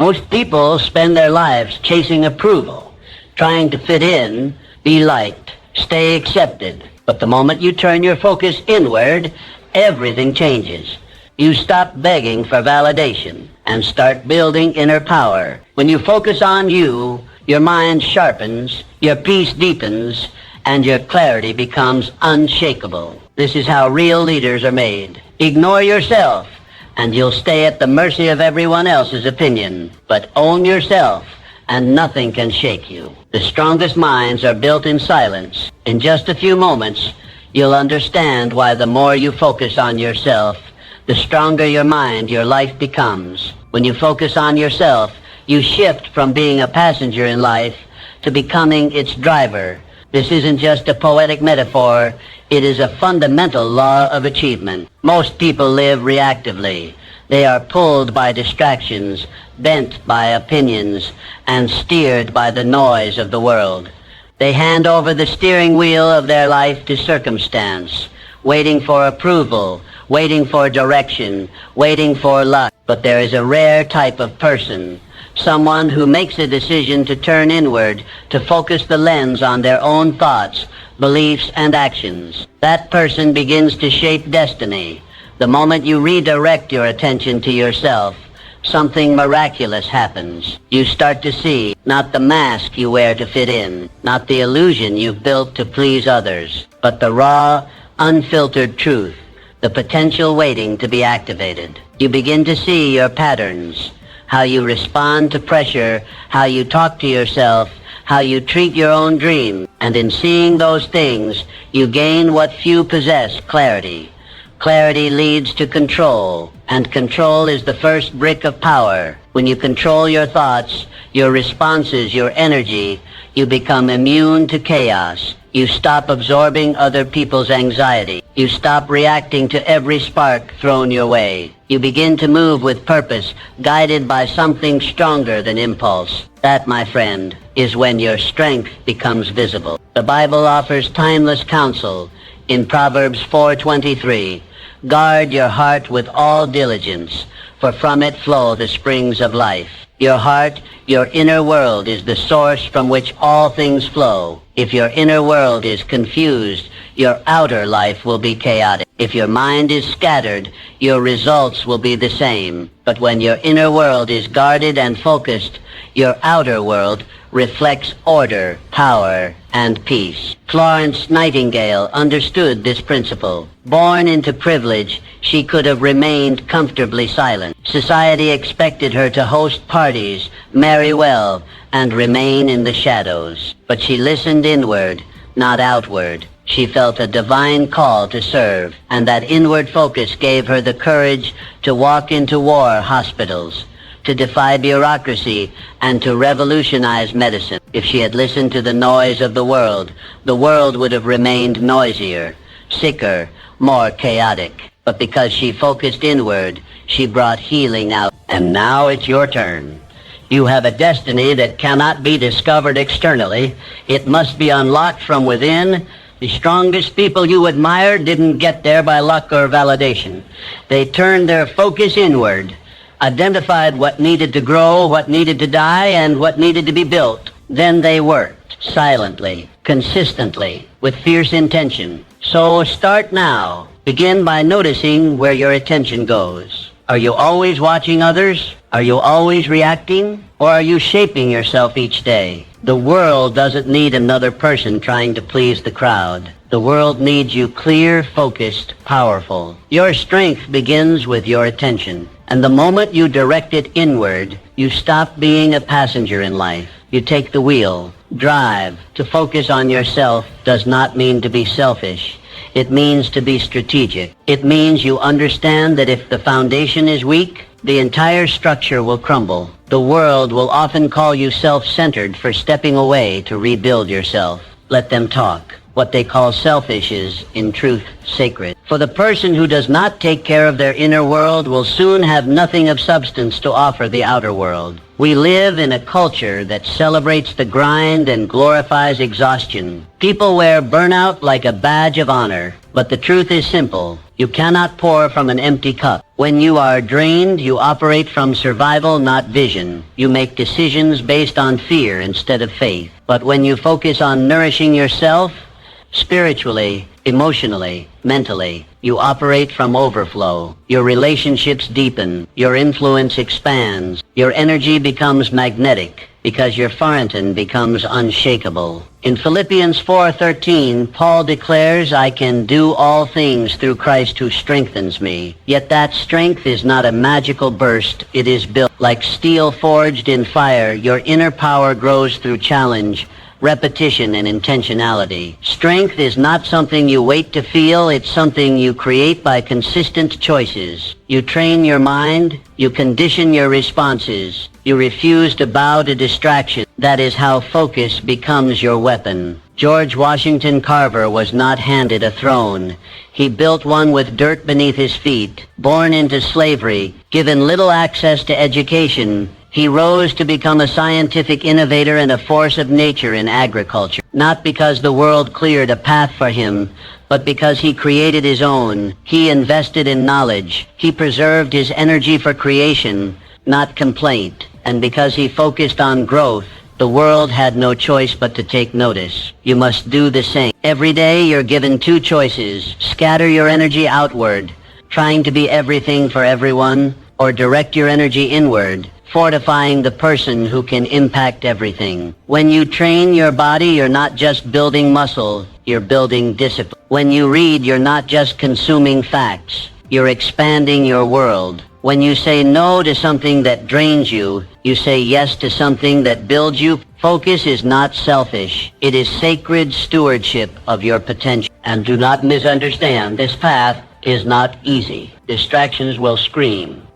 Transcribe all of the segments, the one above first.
Most people spend their lives chasing approval, trying to fit in, be liked, stay accepted. But the moment you turn your focus inward, everything changes. You stop begging for validation and start building inner power. When you focus on you, your mind sharpens, your peace deepens, and your clarity becomes unshakable. This is how real leaders are made. Ignore yourself, and you'll stay at the mercy of everyone else's opinion. But own yourself, and nothing can shake you. The strongest minds are built in silence. In just a few moments, you'll understand why the more you focus on yourself, the stronger your mind, your life becomes. When you focus on yourself, you shift from being a passenger in life to becoming its driver. This isn't just a poetic metaphor. It is a fundamental law of achievement. Most people live reactively. They are pulled by distractions, bent by opinions, and steered by the noise of the world. They hand over the steering wheel of their life to circumstance, waiting for approval, waiting for direction, waiting for luck. But there is a rare type of person, someone who makes a decision to turn inward, to focus the lens on their own thoughts, beliefs, and actions. That person begins to shape destiny. The moment you redirect your attention to yourself, something miraculous happens. You start to see not the mask you wear to fit in, not the illusion you've built to please others, but the raw, unfiltered truth, the potential waiting to be activated. You begin to see your patterns, how you respond to pressure, how you talk to yourself, how you treat your own dream. And in seeing those things, you gain what few possess, clarity. Clarity leads to control, and control is the first brick of power. When you control your thoughts, your responses, your energy, you become immune to chaos. You stop absorbing other people's anxiety. You stop reacting to every spark thrown your way. You begin to move with purpose, guided by something stronger than impulse. That, my friend, is when your strength becomes visible. The Bible offers timeless counsel. In Proverbs 4:23, guard your heart with all diligence, for from it flow the springs of life. Your heart, your inner world, is the source from which all things flow. If your inner world is confused, your outer life will be chaotic. If your mind is scattered, your results will be the same. But when your inner world is guarded and focused, your outer world reflects order, power, and peace. Florence Nightingale understood this principle. Born into privilege, she could have remained comfortably silent. Society expected her to host parties, marry well, and remain in the shadows. But she listened inward, not outward. She felt a divine call to serve, and that inward focus gave her the courage to walk into war hospitals, to defy bureaucracy, and to revolutionize medicine. If she had listened to the noise of the world would have remained noisier, sicker, more chaotic. But because she focused inward, she brought healing out. And now it's your turn. You have a destiny that cannot be discovered externally. It must be unlocked from within. The strongest people you admire didn't get there by luck or validation. They turned their focus inward, identified what needed to grow, what needed to die, and what needed to be built. Then they worked, silently, consistently, with fierce intention. So start now. Begin by noticing where your attention goes. Are you always watching others? Are you always reacting? Or are you shaping yourself each day? The world doesn't need another person trying to please the crowd. The world needs you clear, focused, powerful. Your strength begins with your attention. And the moment you direct it inward, you stop being a passenger in life. You take the wheel, drive. To focus on yourself does not mean to be selfish. It means to be strategic. It means you understand that if the foundation is weak, the entire structure will crumble. The world will often call you self-centered for stepping away to rebuild yourself. Let them talk. What they call selfish is, in truth, sacred. For the person who does not take care of their inner world will soon have nothing of substance to offer the outer world. We live in a culture that celebrates the grind and glorifies exhaustion. People wear burnout like a badge of honor. But the truth is simple. You cannot pour from an empty cup. When you are drained, you operate from survival, not vision. You make decisions based on fear instead of faith. But when you focus on nourishing yourself, spiritually, emotionally, mentally, you operate from overflow. Your relationships deepen. Your influence expands. Your energy becomes magnetic because your fountain becomes unshakable. In Philippians 4:13, Paul declares, I can do all things through Christ who strengthens me. Yet that strength is not a magical burst. It is built like steel forged in fire. Your inner power grows through challenge, repetition, and intentionality. Strength is not something you wait to feel. It's something you create by consistent choices. You train your mind. You condition your responses. You refuse to bow to distraction. That is how focus becomes your weapon. George Washington Carver was not handed a throne. He built one with dirt beneath his feet. Born into slavery, given little access to education, he rose to become a scientific innovator and a force of nature in agriculture. Not because the world cleared a path for him, but because he created his own. He invested in knowledge. He preserved his energy for creation, not complaint. And because he focused on growth, the world had no choice but to take notice. You must do the same. Every day you're given two choices. Scatter your energy outward, trying to be everything for everyone, or direct your energy inward, fortifying the person who can impact everything. When you train your body, you're not just building muscle, you're building discipline. When you read, you're not just consuming facts, you're expanding your world. When you say no to something that drains you, you say yes to something that builds you. Focus is not selfish. It is sacred stewardship of your potential. And do not misunderstand, this path is not easy. Distractions will scream.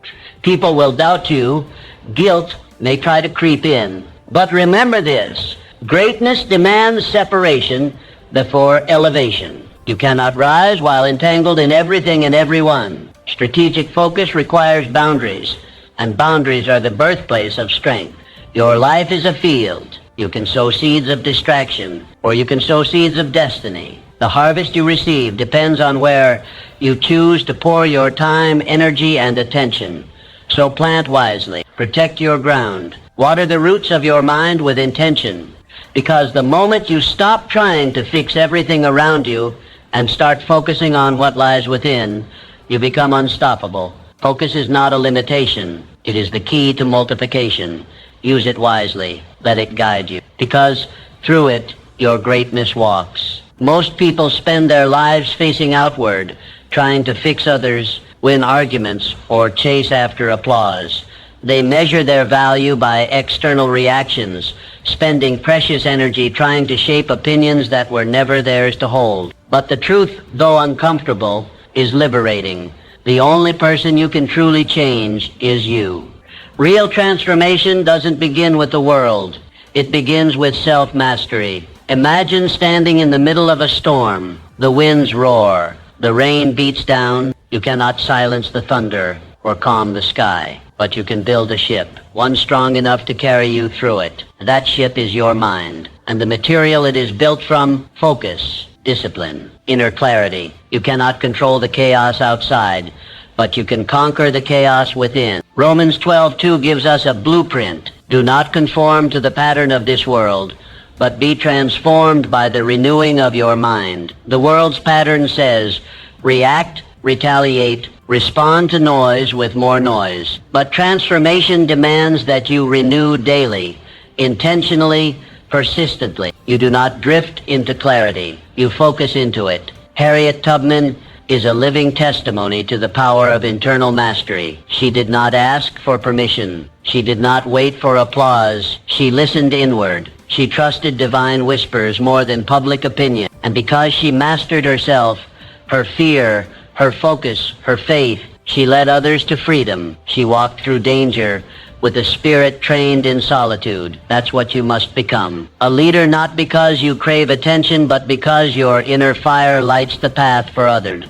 People will doubt you. Guilt may try to creep in. But remember this, greatness demands separation before elevation. You cannot rise while entangled in everything and everyone. Strategic focus requires boundaries, and boundaries are the birthplace of strength. Your life is a field. You can sow seeds of distraction, or you can sow seeds of destiny. The harvest you receive depends on where you choose to pour your time, energy, and attention. So plant wisely. Protect your ground. Water the roots of your mind with intention. Because the moment you stop trying to fix everything around you and start focusing on what lies within, you become unstoppable. Focus is not a limitation. It is the key to multiplication. Use it wisely. Let it guide you. Because through it, your greatness walks. Most people spend their lives facing outward, trying to fix others, win arguments, or chase after applause. They measure their value by external reactions, spending precious energy trying to shape opinions that were never theirs to hold. But the truth, though uncomfortable, is liberating. The only person you can truly change is you. Real transformation doesn't begin with the world. It begins with self-mastery. Imagine standing in the middle of a storm. The winds roar. The rain beats down. You cannot silence the thunder or calm the sky, but you can build a ship, one strong enough to carry you through it. That ship is your mind, and the material it is built from, focus, discipline, inner clarity. You cannot control the chaos outside, but you can conquer the chaos within. Romans 12:2 gives us a blueprint. Do not conform to the pattern of this world, but be transformed by the renewing of your mind. The world's pattern says, react, retaliate, respond to noise with more noise. But transformation demands that you renew daily, intentionally, persistently. You do not drift into clarity. You focus into it. Harriet Tubman is a living testimony to the power of internal mastery. She did not ask for permission. She did not wait for applause. She listened inward. She trusted divine whispers more than public opinion. And because she mastered herself, her fear, her focus, her faith, she led others to freedom. She walked through danger with a spirit trained in solitude. That's what you must become. A leader not because you crave attention, but because your inner fire lights the path for others.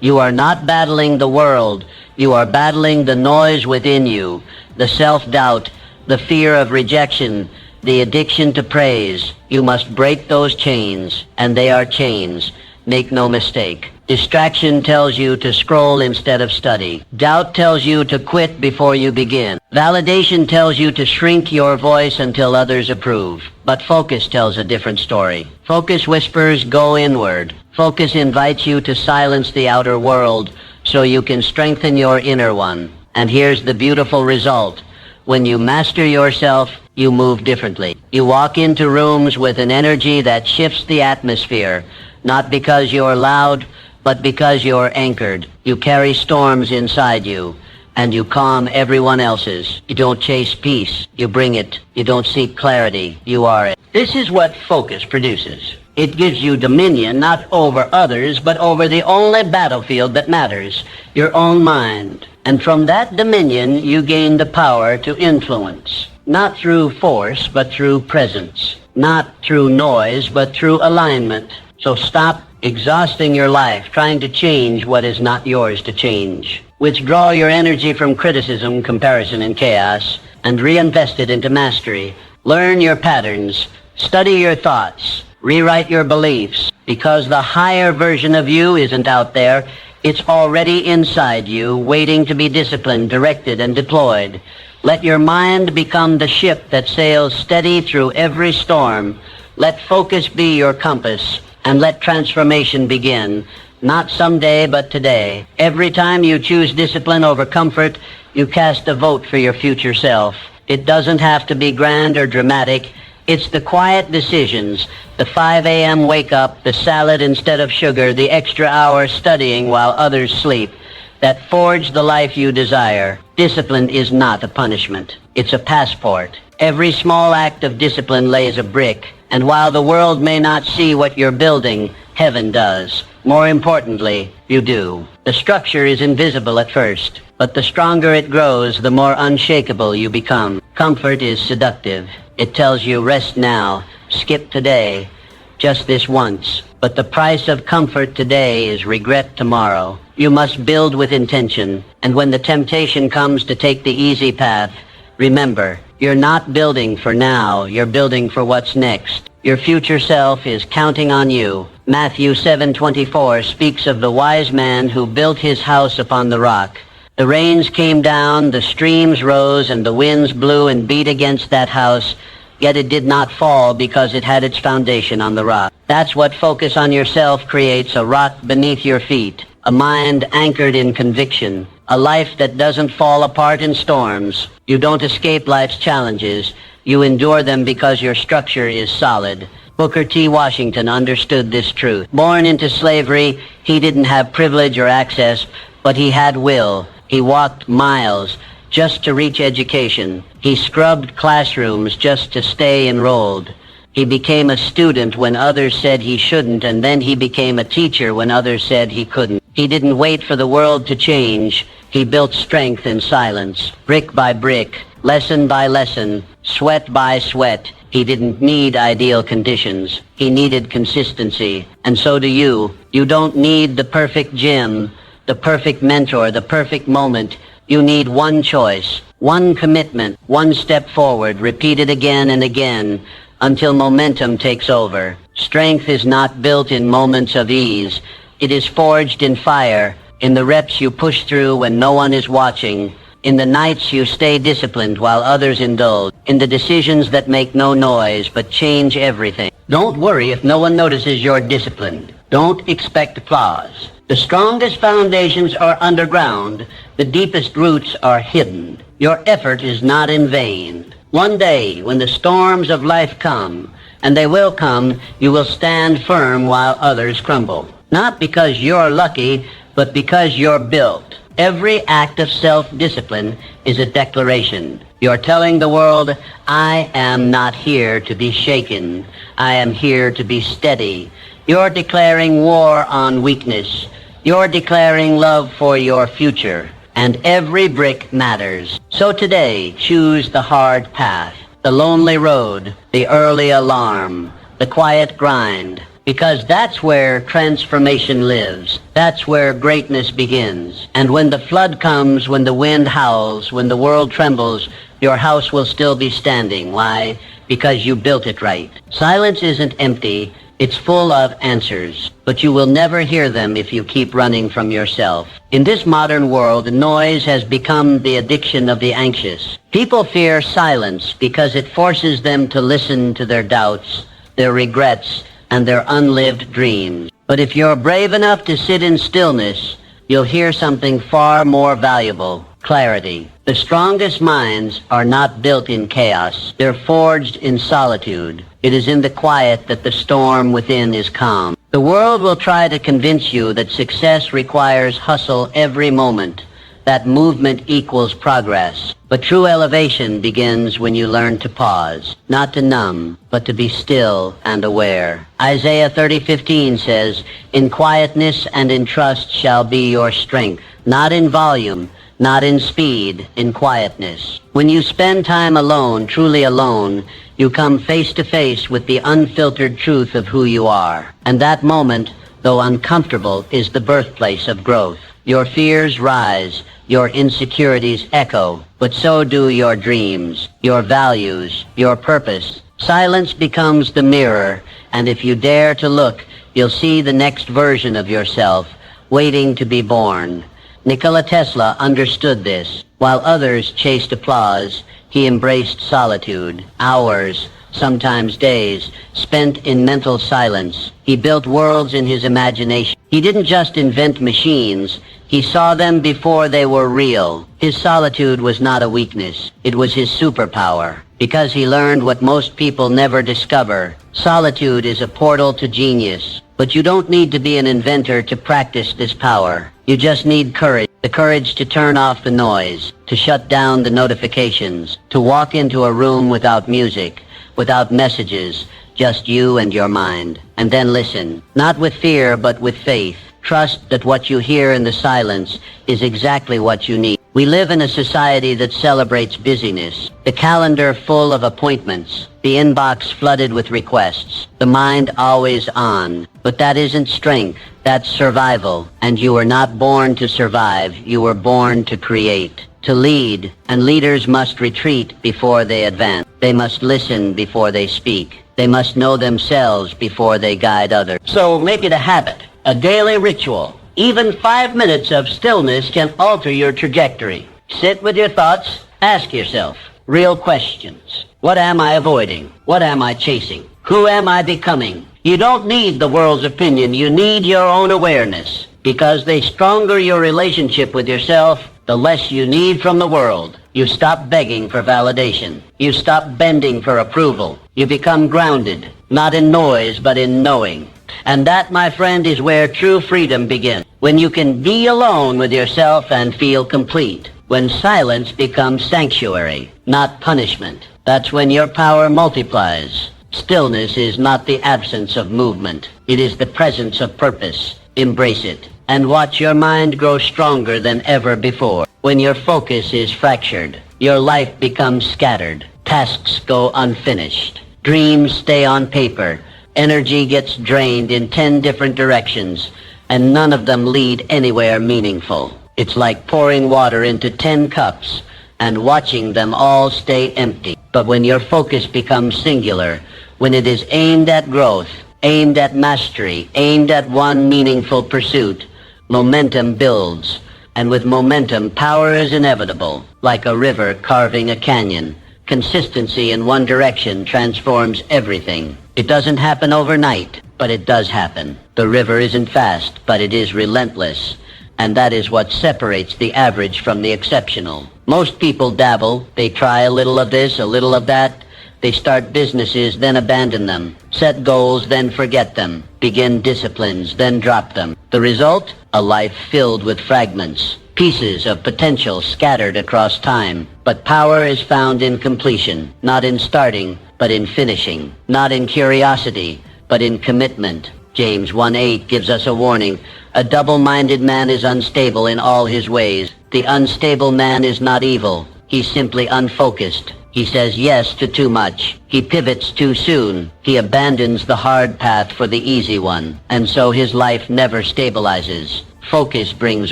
You are not battling the world. You are battling the noise within you, the self-doubt, the fear of rejection, the addiction to praise. You must break those chains, and they are chains. Make no mistake. Distraction tells you to scroll instead of study. Doubt tells you to quit before you begin. Validation tells you to shrink your voice until others approve. But focus tells a different story. Focus whispers, go inward. Focus invites you to silence the outer world so you can strengthen your inner one. And here's the beautiful result. When you master yourself, you move differently. You walk into rooms with an energy that shifts the atmosphere, not because you're loud, but because you're anchored. You carry storms inside you, and you calm everyone else's. You don't chase peace, you bring it. You don't seek clarity, you are it. This is what focus produces. It gives you dominion not over others, but over the only battlefield that matters, your own mind. And from that dominion, you gain the power to influence. Not through force, but through presence. Not through noise, but through alignment. So stop exhausting your life trying to change what is not yours to change. Withdraw your energy from criticism, comparison, and chaos, and reinvest it into mastery. Learn your patterns. Study your thoughts. Rewrite your beliefs. Because the higher version of you isn't out there. It's already inside you, waiting to be disciplined, directed, and deployed. Let your mind become the ship that sails steady through every storm. Let focus be your compass, and let transformation begin. Not someday, but today. Every time you choose discipline over comfort, you cast a vote for your future self. It doesn't have to be grand or dramatic. It's the quiet decisions, the 5 a.m. wake up, the salad instead of sugar, the extra hour studying while others sleep, that forge the life you desire. Discipline is not a punishment. It's a passport. Every small act of discipline lays a brick, and while the world may not see what you're building, heaven does. More importantly, you do. The structure is invisible at first, but the stronger it grows, the more unshakable you become. Comfort is seductive. It tells you rest now, skip today, just this once. But the price of comfort today is regret tomorrow. You must build with intention, and when the temptation comes to take the easy path, remember, you're not building for now, you're building for what's next. Your future self is counting on you. Matthew 7:24 speaks of the wise man who built his house upon the rock. The rains came down, the streams rose, and the winds blew and beat against that house, yet it did not fall because it had its foundation on the rock. That's what focus on yourself creates, a rock beneath your feet, a mind anchored in conviction, a life that doesn't fall apart in storms. You don't escape life's challenges. You endure them because your structure is solid. Booker T. Washington understood this truth. Born into slavery, he didn't have privilege or access, but he had will. He walked miles just to reach education. He scrubbed classrooms just to stay enrolled. He became a student when others said he shouldn't, and then he became a teacher when others said he couldn't. He didn't wait for the world to change. He built strength in silence, brick by brick, lesson by lesson, sweat by sweat. He didn't need ideal conditions. He needed consistency. And so do you. You don't need the perfect gym, the perfect mentor, the perfect moment. You need one choice, one commitment, one step forward, repeated again and again until momentum takes over. Strength is not built in moments of ease. It is forged in fire, in the reps you push through when no one is watching, in the nights you stay disciplined while others indulge, in the decisions that make no noise but change everything. Don't worry if no one notices you're disciplined. Don't expect applause. The strongest foundations are underground. The deepest roots are hidden. Your effort is not in vain. One day, when the storms of life come, and they will come, you will stand firm while others crumble. Not because you're lucky, but because you're built. Every act of self-discipline is a declaration. You're telling the world, I am not here to be shaken. I am here to be steady. You're declaring war on weakness. You're declaring love for your future. And every brick matters. So today, choose the hard path, the lonely road, the early alarm, the quiet grind. Because that's where transformation lives. That's where greatness begins. And when the flood comes, when the wind howls, when the world trembles, your house will still be standing. Why? Because you built it right. Silence isn't empty. It's full of answers, but you will never hear them if you keep running from yourself. In this modern world, noise has become the addiction of the anxious. People fear silence because it forces them to listen to their doubts, their regrets, and their unlived dreams. But if you're brave enough to sit in stillness, you'll hear something far more valuable: clarity. The strongest minds are not built in chaos. They're forged in solitude. It is in the quiet that the storm within is calm. The world will try to convince you that success requires hustle every moment, that movement equals progress. But true elevation begins when you learn to pause, not to numb, but to be still and aware. Isaiah 30:15 says, "In quietness and in trust shall be your strength," not in volume, not in speed, in quietness. When you spend time alone, truly alone, you come face to face with the unfiltered truth of who you are. And that moment, though uncomfortable, is the birthplace of growth. Your fears rise, your insecurities echo, but so do your dreams, your values, your purpose. Silence becomes the mirror, and if you dare to look, you'll see the next version of yourself, waiting to be born. Nikola Tesla understood this. While others chased applause, he embraced solitude. Hours, sometimes days, spent in mental silence. He built worlds in his imagination. He didn't just invent machines. He saw them before they were real. His solitude was not a weakness. It was his superpower. Because he learned what most people never discover. Solitude is a portal to genius. But you don't need to be an inventor to practice this power. You just need courage. The courage to turn off the noise, to shut down the notifications, to walk into a room without music, without messages, just you and your mind. And then listen, not with fear, but with faith. Trust that what you hear in the silence is exactly what you need. We live in a society that celebrates busyness, the calendar full of appointments, the inbox flooded with requests, the mind always on. But that isn't strength, that's survival. And you were not born to survive, you were born to create, to lead. And leaders must retreat before they advance. They must listen before they speak. They must know themselves before they guide others. So make it a habit, a daily ritual. Even 5 minutes of stillness can alter your trajectory. Sit with your thoughts, ask yourself real questions. What am I avoiding? What am I chasing? Who am I becoming? You don't need the world's opinion, you need your own awareness. Because the stronger your relationship with yourself, the less you need from the world. You stop begging for validation. You stop bending for approval. You become grounded, not in noise, but in knowing. And that, my friend, is where true freedom begins. When you can be alone with yourself and feel complete. When silence becomes sanctuary, not punishment. That's when your power multiplies. Stillness is not the absence of movement. It is the presence of purpose. Embrace it. And watch your mind grow stronger than ever before. When your focus is fractured, your life becomes scattered. Tasks go unfinished. Dreams stay on paper. Energy gets drained in 10 different directions, and none of them lead anywhere meaningful. It's like pouring water into 10 cups and watching them all stay empty. But when your focus becomes singular, when it is aimed at growth, aimed at mastery, aimed at one meaningful pursuit, momentum builds. And with momentum, power is inevitable, like a river carving a canyon. Consistency in one direction transforms everything. It doesn't happen overnight, but it does happen. The river isn't fast, but it is relentless. And that is what separates the average from the exceptional. Most people dabble. They try a little of this, a little of that. They start businesses, then abandon them. Set goals, then forget them. Begin disciplines, then drop them. The result? A life filled with fragments. Pieces of potential scattered across time. But power is found in completion, not in starting, but in finishing. Not in curiosity, but in commitment. James 1:8 gives us a warning. A double-minded man is unstable in all his ways. The unstable man is not evil. He's simply unfocused. He says yes to too much. He pivots too soon. He abandons the hard path for the easy one. And so his life never stabilizes. Focus brings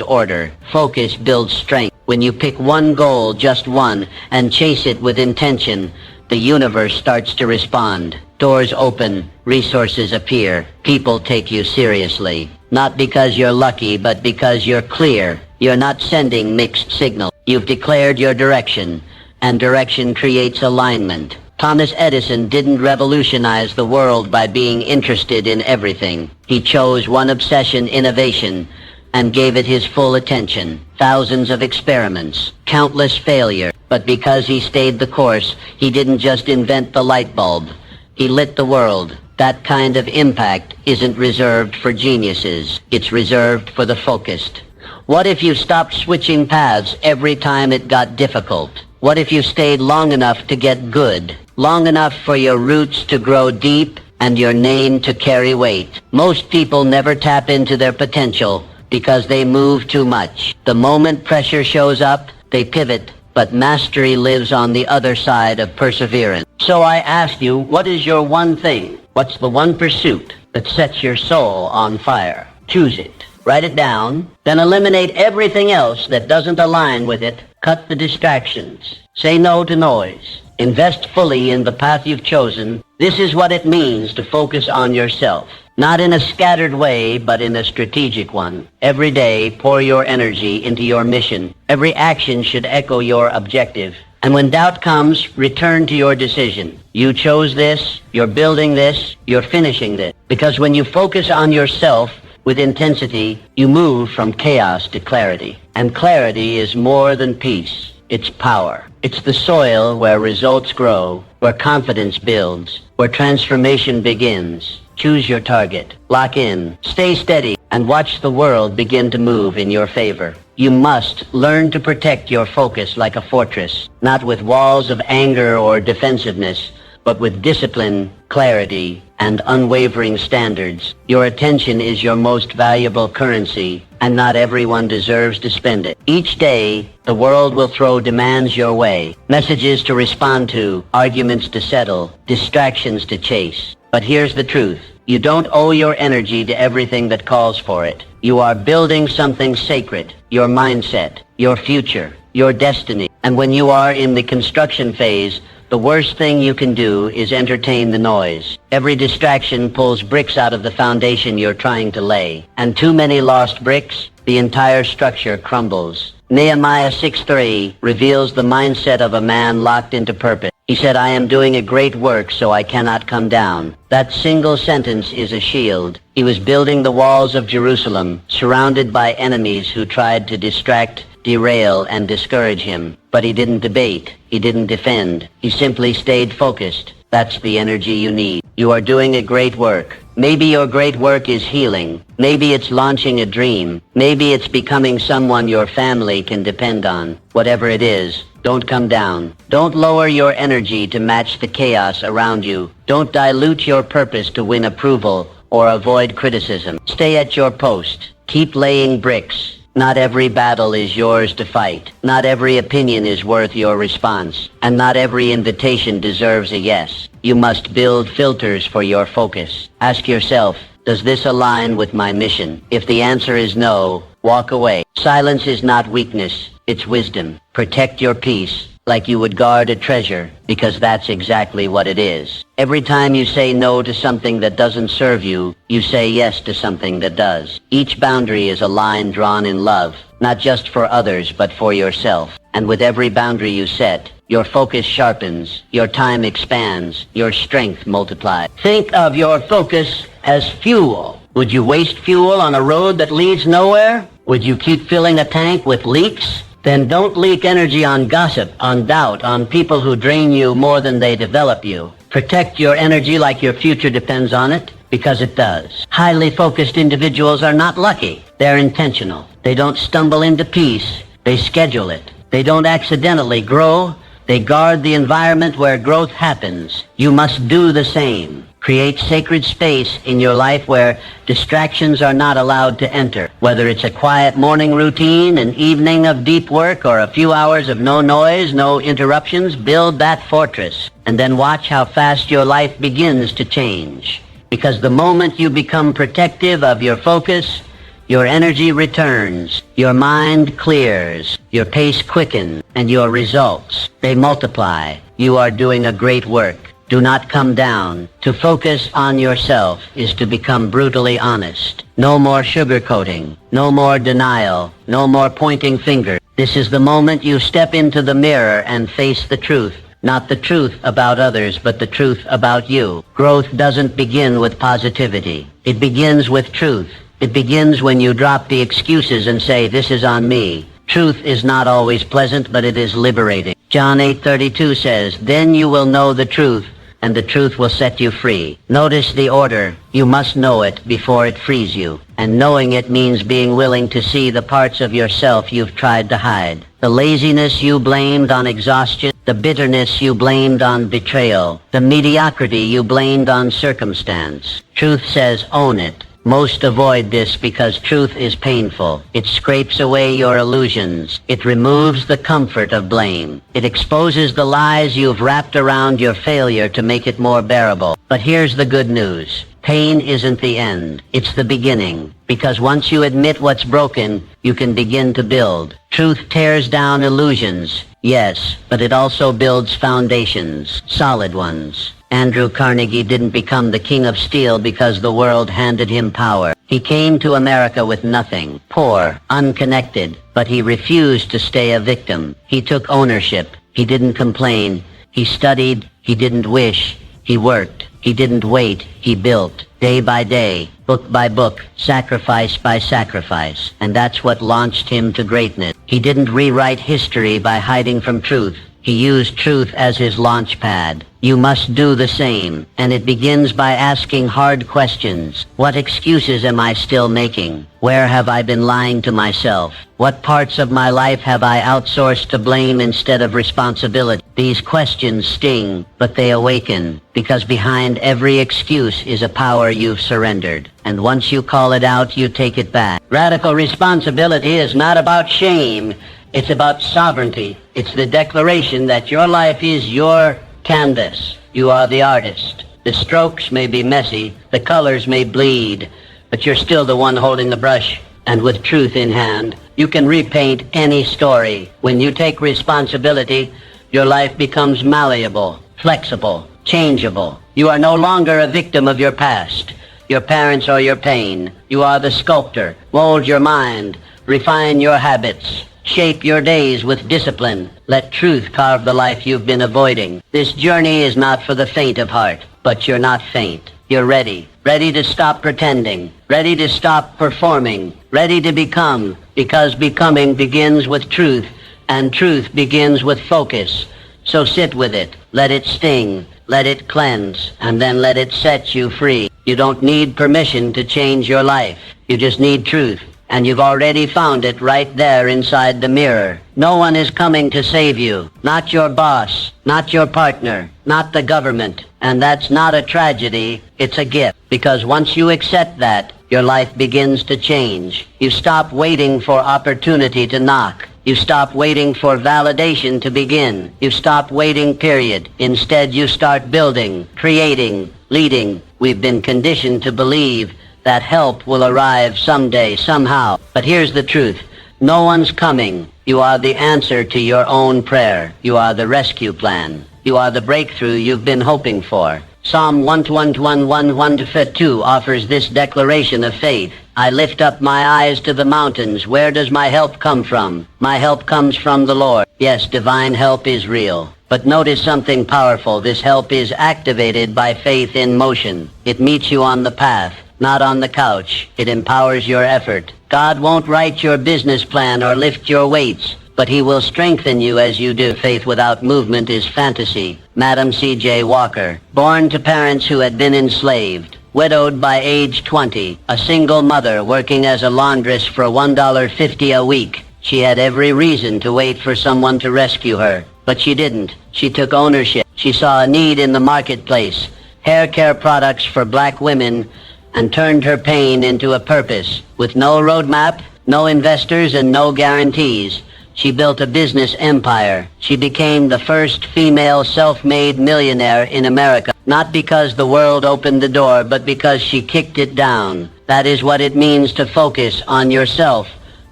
order. Focus builds strength. When you pick one goal, just one, and chase it with intention, the universe starts to respond. Doors open, resources appear, people take you seriously. Not because you're lucky, but because you're clear. You're not sending mixed signals. You've declared your direction, and direction creates alignment. Thomas Edison didn't revolutionize the world by being interested in everything. He chose one obsession, innovation, and gave it his full attention. Thousands of experiments, countless failure. But because he stayed the course, he didn't just invent the light bulb. He lit the world. That kind of impact isn't reserved for geniuses. It's reserved for the focused. What if you stopped switching paths every time it got difficult? What if you stayed long enough to get good? Long enough for your roots to grow deep and your name to carry weight? Most people never tap into their potential because they move too much. The moment pressure shows up, they pivot, but mastery lives on the other side of perseverance. So I ask you, what is your one thing? What's the one pursuit that sets your soul on fire? Choose it. Write it down, then eliminate everything else that doesn't align with it. Cut the distractions. Say no to noise. Invest fully in the path you've chosen. This is what it means to focus on yourself. Not in a scattered way, but in a strategic one. Every day, pour your energy into your mission. Every action should echo your objective. And when doubt comes, return to your decision. You chose this, you're building this, you're finishing this. Because when you focus on yourself with intensity, you move from chaos to clarity. And clarity is more than peace. It's power. It's the soil where results grow, where confidence builds, where transformation begins. Choose your target. Lock in. Stay steady. And watch the world begin to move in your favor. You must learn to protect your focus like a fortress, not with walls of anger or defensiveness, but with discipline, clarity, and unwavering standards. Your attention is your most valuable currency, and not everyone deserves to spend it. Each day, the world will throw demands your way, messages to respond to, arguments to settle, distractions to chase. But here's the truth. You don't owe your energy to everything that calls for it. You are building something sacred, your mindset, your future, your destiny. And when you are in the construction phase, the worst thing you can do is entertain the noise. Every distraction pulls bricks out of the foundation you're trying to lay. And too many lost bricks, the entire structure crumbles. Nehemiah 6:3 reveals the mindset of a man locked into purpose. He said, I am doing a great work, so I cannot come down. That single sentence is a shield. He was building the walls of Jerusalem, surrounded by enemies who tried to distract, derail, and discourage him. But he didn't debate. He didn't defend. He simply stayed focused. That's the energy you need. You are doing a great work. Maybe your great work is healing. Maybe it's launching a dream. Maybe it's becoming someone your family can depend on. Whatever it is, don't come down. Don't lower your energy to match the chaos around you. Don't dilute your purpose to win approval or avoid criticism. Stay at your post. Keep laying bricks. Not every battle is yours to fight. Not every opinion is worth your response. And not every invitation deserves a yes. You must build filters for your focus. Ask yourself, does this align with my mission? If the answer is no, walk away. Silence is not weakness, it's wisdom. Protect your peace like you would guard a treasure, because that's exactly what it is. Every time you say no to something that doesn't serve you, you say yes to something that does. Each boundary is a line drawn in love, not just for others, but for yourself. And with every boundary you set, your focus sharpens, your time expands, your strength multiplies. Think of your focus as fuel. Would you waste fuel on a road that leads nowhere? Would you keep filling a tank with leaks? Then don't leak energy on gossip, on doubt, on people who drain you more than they develop you. Protect your energy like your future depends on it, because it does. Highly focused individuals are not lucky. They're intentional. They don't stumble into peace. They schedule it. They don't accidentally grow. They guard the environment where growth happens. You must do the same. Create sacred space in your life where distractions are not allowed to enter. Whether it's a quiet morning routine, an evening of deep work, or a few hours of no noise, no interruptions, build that fortress. And then watch how fast your life begins to change. Because the moment you become protective of your focus, your energy returns, your mind clears, your pace quickens, and your results, they multiply. You are doing a great work. Do not come down. To focus on yourself is to become brutally honest. No more sugarcoating. No more denial. No more pointing fingers. This is the moment you step into the mirror and face the truth. Not the truth about others, but the truth about you. Growth doesn't begin with positivity. It begins with truth. It begins when you drop the excuses and say, this is on me. Truth is not always pleasant, but it is liberating. John 8:32 says, then you will know the truth, and the truth will set you free. Notice the order. You must know it before it frees you. And knowing it means being willing to see the parts of yourself you've tried to hide. The laziness you blamed on exhaustion, the bitterness you blamed on betrayal, the mediocrity you blamed on circumstance. Truth says own it. Most avoid this because truth is painful. It scrapes away your illusions. It removes the comfort of blame. It exposes the lies you've wrapped around your failure to make it more bearable. But here's the good news. Pain isn't the end. It's the beginning. Because once you admit what's broken, you can begin to build. Truth tears down illusions, yes, but it also builds foundations, solid ones. Andrew Carnegie didn't become the king of steel because the world handed him power. He came to America with nothing, poor, unconnected, but he refused to stay a victim. He took ownership. He didn't complain. He studied. He didn't wish. He worked. He didn't wait. He built. Day by day, book by book, sacrifice by sacrifice. And that's what launched him to greatness. He didn't rewrite history by hiding from truth. He used truth as his launch pad. You must do the same, and it begins by asking hard questions. What excuses am I still making? Where have I been lying to myself? What parts of my life have I outsourced to blame instead of responsibility? These questions sting, but they awaken, because behind every excuse is a power you've surrendered. And once you call it out, you take it back. Radical responsibility is not about shame. It's about sovereignty. It's the declaration that your life is your canvas. You are the artist. The strokes may be messy, the colors may bleed, but you're still the one holding the brush. And with truth in hand, you can repaint any story. When you take responsibility, your life becomes malleable, flexible, changeable. You are no longer a victim of your past, your parents or your pain. You are the sculptor. Mold your mind, refine your habits. Shape your days with discipline. Let truth carve the life you've been avoiding. This journey is not for the faint of heart, but you're not faint. You're ready. Ready to stop pretending. Ready to stop performing. Ready to become, because becoming begins with truth, and truth begins with focus. So sit with it. Let it sting. Let it cleanse, and then let it set you free. You don't need permission to change your life. You just need truth. And you've already found it right there inside the mirror. No one is coming to save you. Not your boss, not your partner, not the government. And that's not a tragedy, it's a gift. Because once you accept that, your life begins to change. You stop waiting for opportunity to knock. You stop waiting for validation to begin. You stop waiting, period. Instead, you start building, creating, leading. We've been conditioned to believe that help will arrive someday, somehow. But here's the truth. No one's coming. You are the answer to your own prayer. You are the rescue plan. You are the breakthrough you've been hoping for. Psalm 121:1-2 offers this declaration of faith. I lift up my eyes to the mountains. Where does my help come from? My help comes from the Lord. Yes, divine help is real. But notice something powerful. This help is activated by faith in motion. It meets you on the path, not on the couch. It empowers your effort. God won't write your business plan or lift your weights, but he will strengthen you as you do. Faith without movement is fantasy. Madam C.J. Walker, born to parents who had been enslaved, widowed by age 20, a single mother working as a laundress for $1.50 a week. She had every reason to wait for someone to rescue her, but she didn't. She took ownership. She saw a need in the marketplace, hair care products for black women, and turned her pain into a purpose. With no roadmap, no investors, and no guarantees, she built a business empire. She became the first female self-made millionaire in America, not because the world opened the door, but because she kicked it down. That is what it means to focus on yourself,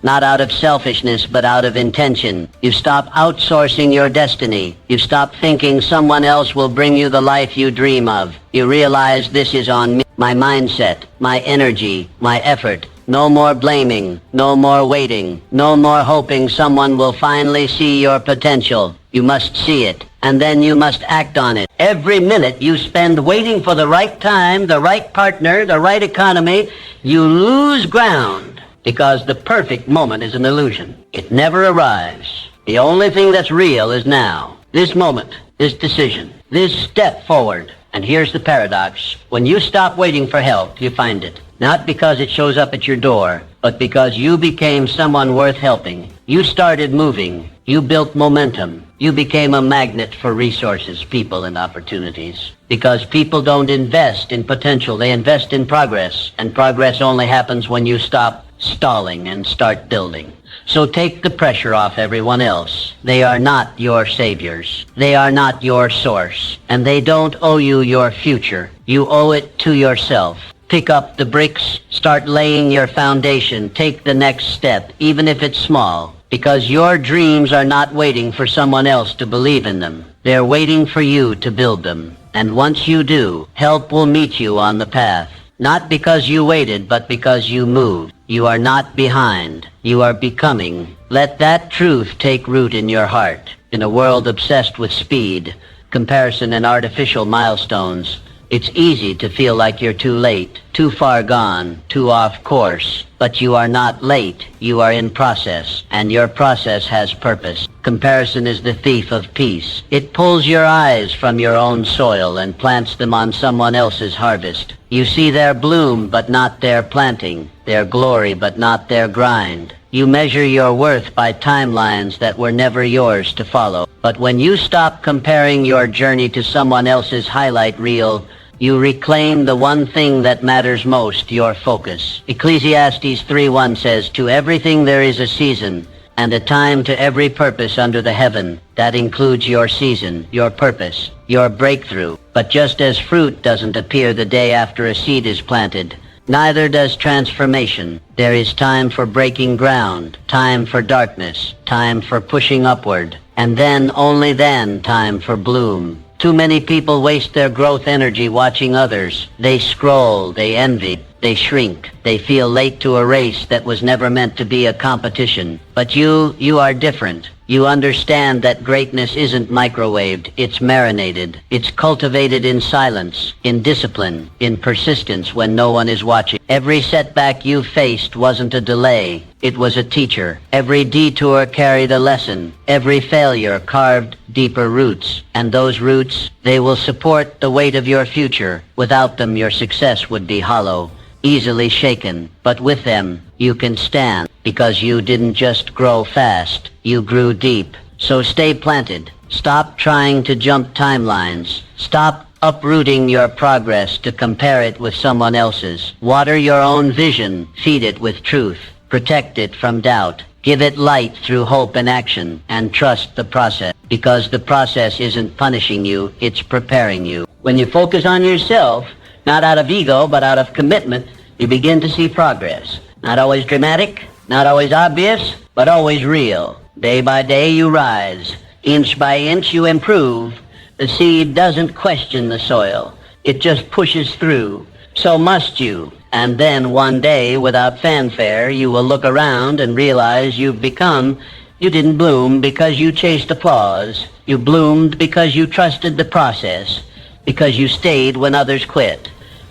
not out of selfishness, but out of intention. You stop outsourcing your destiny. You stop thinking someone else will bring you the life you dream of. You realize this is on me, my mindset, my energy, my effort. No more blaming, no more waiting, no more hoping someone will finally see your potential. You must see it, and then you must act on it. Every minute you spend waiting for the right time, the right partner, the right economy, you lose ground, because the perfect moment is an illusion. It never arrives. The only thing that's real is now. This moment, this decision, this step forward. And here's the paradox. When you stop waiting for help, you find it. Not because it shows up at your door, but because you became someone worth helping. You started moving. You built momentum. You became a magnet for resources, people, and opportunities. Because people don't invest in potential, they invest in progress. And progress only happens when you stop stalling and start building. So take the pressure off everyone else. They are not your saviors. They are not your source. And they don't owe you your future. You owe it to yourself. Pick up the bricks, start laying your foundation, take the next step, even if it's small, because your dreams are not waiting for someone else to believe in them. They're waiting for you to build them. And once you do, help will meet you on the path. Not because you waited, but because you moved. You are not behind. You are becoming. Let that truth take root in your heart. In a world obsessed with speed, comparison, and artificial milestones, it's easy to feel like you're too late, too far gone, too off course. But you are not late. You are in process, and your process has purpose. Comparison is the thief of peace. It pulls your eyes from your own soil and plants them on someone else's harvest. You see their bloom, but not their planting, their glory, but not their grind. You measure your worth by timelines that were never yours to follow. But when you stop comparing your journey to someone else's highlight reel, you reclaim the one thing that matters most, your focus. Ecclesiastes 3:1 says, "To everything there is a season, and a time to every purpose under the heaven." That includes your season, your purpose, your breakthrough. But just as fruit doesn't appear the day after a seed is planted, neither does transformation. There is time for breaking ground, time for darkness, time for pushing upward, and then, only then, time for bloom. Too many people waste their growth energy watching others. They scroll, they envy, they shrink. They feel late to a race that was never meant to be a competition. But you are different. You understand that greatness isn't microwaved, it's marinated. It's cultivated in silence, in discipline, in persistence when no one is watching. Every setback you faced wasn't a delay, it was a teacher. Every detour carried a lesson. Every failure carved deeper roots. And those roots, they will support the weight of your future. Without them, your success would be hollow, easily shaken. But with them, you can stand, because you didn't just grow fast, you grew deep. So stay planted. Stop trying to jump timelines. Stop uprooting your progress to compare it with someone else's. Water your own vision. Feed it with truth. Protect it from doubt. Give it light through hope and action, and trust the process, because the process isn't punishing you, it's preparing you. When you focus on yourself, not out of ego, but out of commitment, you begin to see progress. Not always dramatic, not always obvious, but always real. Day by day you rise. Inch by inch you improve. The seed doesn't question the soil. It just pushes through. So must you. And then one day, without fanfare, you will look around and realize you didn't bloom because you chased applause. You bloomed because you trusted the process, because you stayed when others quit,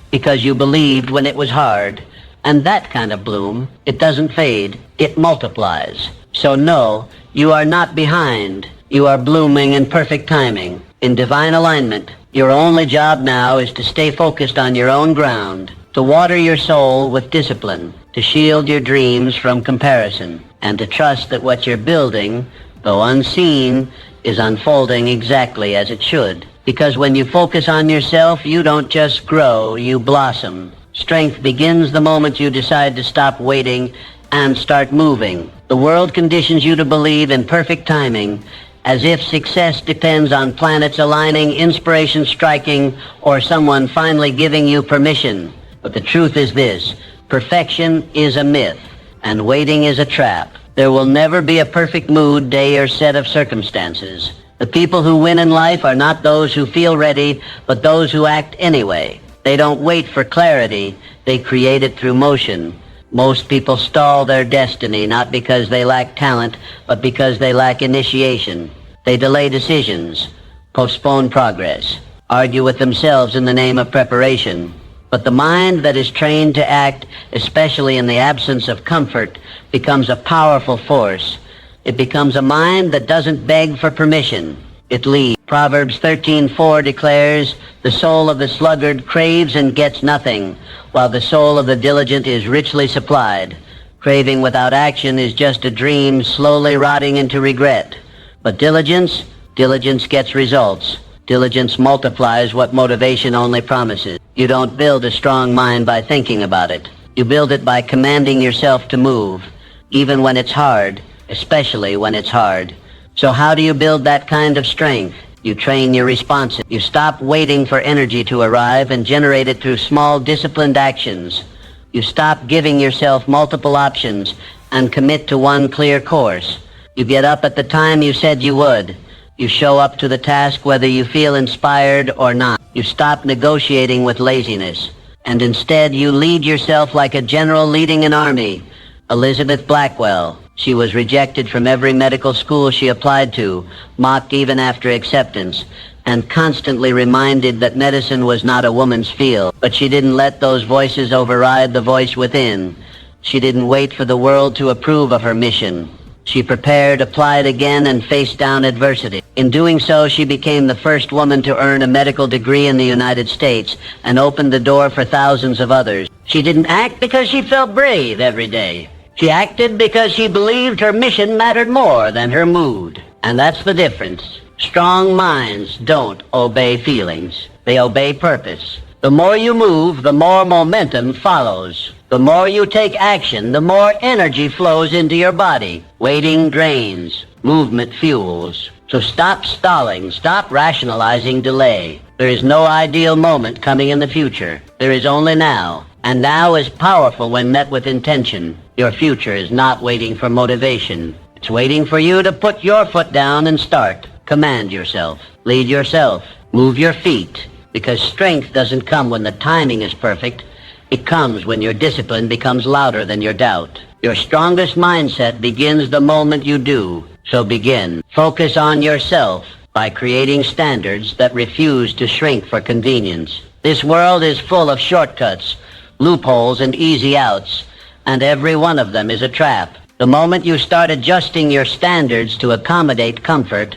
because you believed when it was hard. And that kind of bloom, it doesn't fade, it multiplies. So no, you are not behind. You are blooming in perfect timing, in divine alignment. Your only job now is to stay focused on your own ground, to water your soul with discipline, to shield your dreams from comparison, and to trust that what you're building, though unseen, is unfolding exactly as it should. Because when you focus on yourself, you don't just grow, you blossom. Strength begins the moment you decide to stop waiting and start moving. The world conditions you to believe in perfect timing, as if success depends on planets aligning, inspiration striking, or someone finally giving you permission. But the truth is this: perfection is a myth, and waiting is a trap. There will never be a perfect mood, day, or set of circumstances. The people who win in life are not those who feel ready, but those who act anyway. They don't wait for clarity, they create it through motion. Most people stall their destiny not because they lack talent, but because they lack initiation. They delay decisions, postpone progress, argue with themselves in the name of preparation. But the mind that is trained to act, especially in the absence of comfort, becomes a powerful force. It becomes a mind that doesn't beg for permission. It leads. Proverbs 13:4 declares, "The soul of the sluggard craves and gets nothing, while the soul of the diligent is richly supplied." Craving without action is just a dream slowly rotting into regret. But diligence gets results. Diligence multiplies what motivation only promises. You don't build a strong mind by thinking about it. You build it by commanding yourself to move, even when it's hard, especially when it's hard. So how do you build that kind of strength? You train your responses. You stop waiting for energy to arrive and generate it through small, disciplined actions. You stop giving yourself multiple options and commit to one clear course. You get up at the time you said you would. You show up to the task whether you feel inspired or not. You stop negotiating with laziness, and instead you lead yourself like a general leading an army. Elizabeth Blackwell. She was rejected from every medical school she applied to, mocked even after acceptance, and constantly reminded that medicine was not a woman's field. But she didn't let those voices override the voice within. She didn't wait for the world to approve of her mission. She prepared, applied again, and faced down adversity. In doing so, she became the first woman to earn a medical degree in the United States and opened the door for thousands of others. She didn't act because she felt brave every day. She acted because she believed her mission mattered more than her mood. And that's the difference. Strong minds don't obey feelings. They obey purpose. The more you move, the more momentum follows. The more you take action, the more energy flows into your body. Waiting drains. Movement fuels. So stop stalling. Stop rationalizing delay. There is no ideal moment coming in the future. There is only now. And now is powerful when met with intention. Your future is not waiting for motivation. It's waiting for you to put your foot down and start. Command yourself. Lead yourself. Move your feet. Because strength doesn't come when the timing is perfect. It comes when your discipline becomes louder than your doubt. Your strongest mindset begins the moment you do. So begin. Focus on yourself by creating standards that refuse to shrink for convenience. This world is full of shortcuts, loopholes, and easy outs, and every one of them is a trap. The moment you start adjusting your standards to accommodate comfort,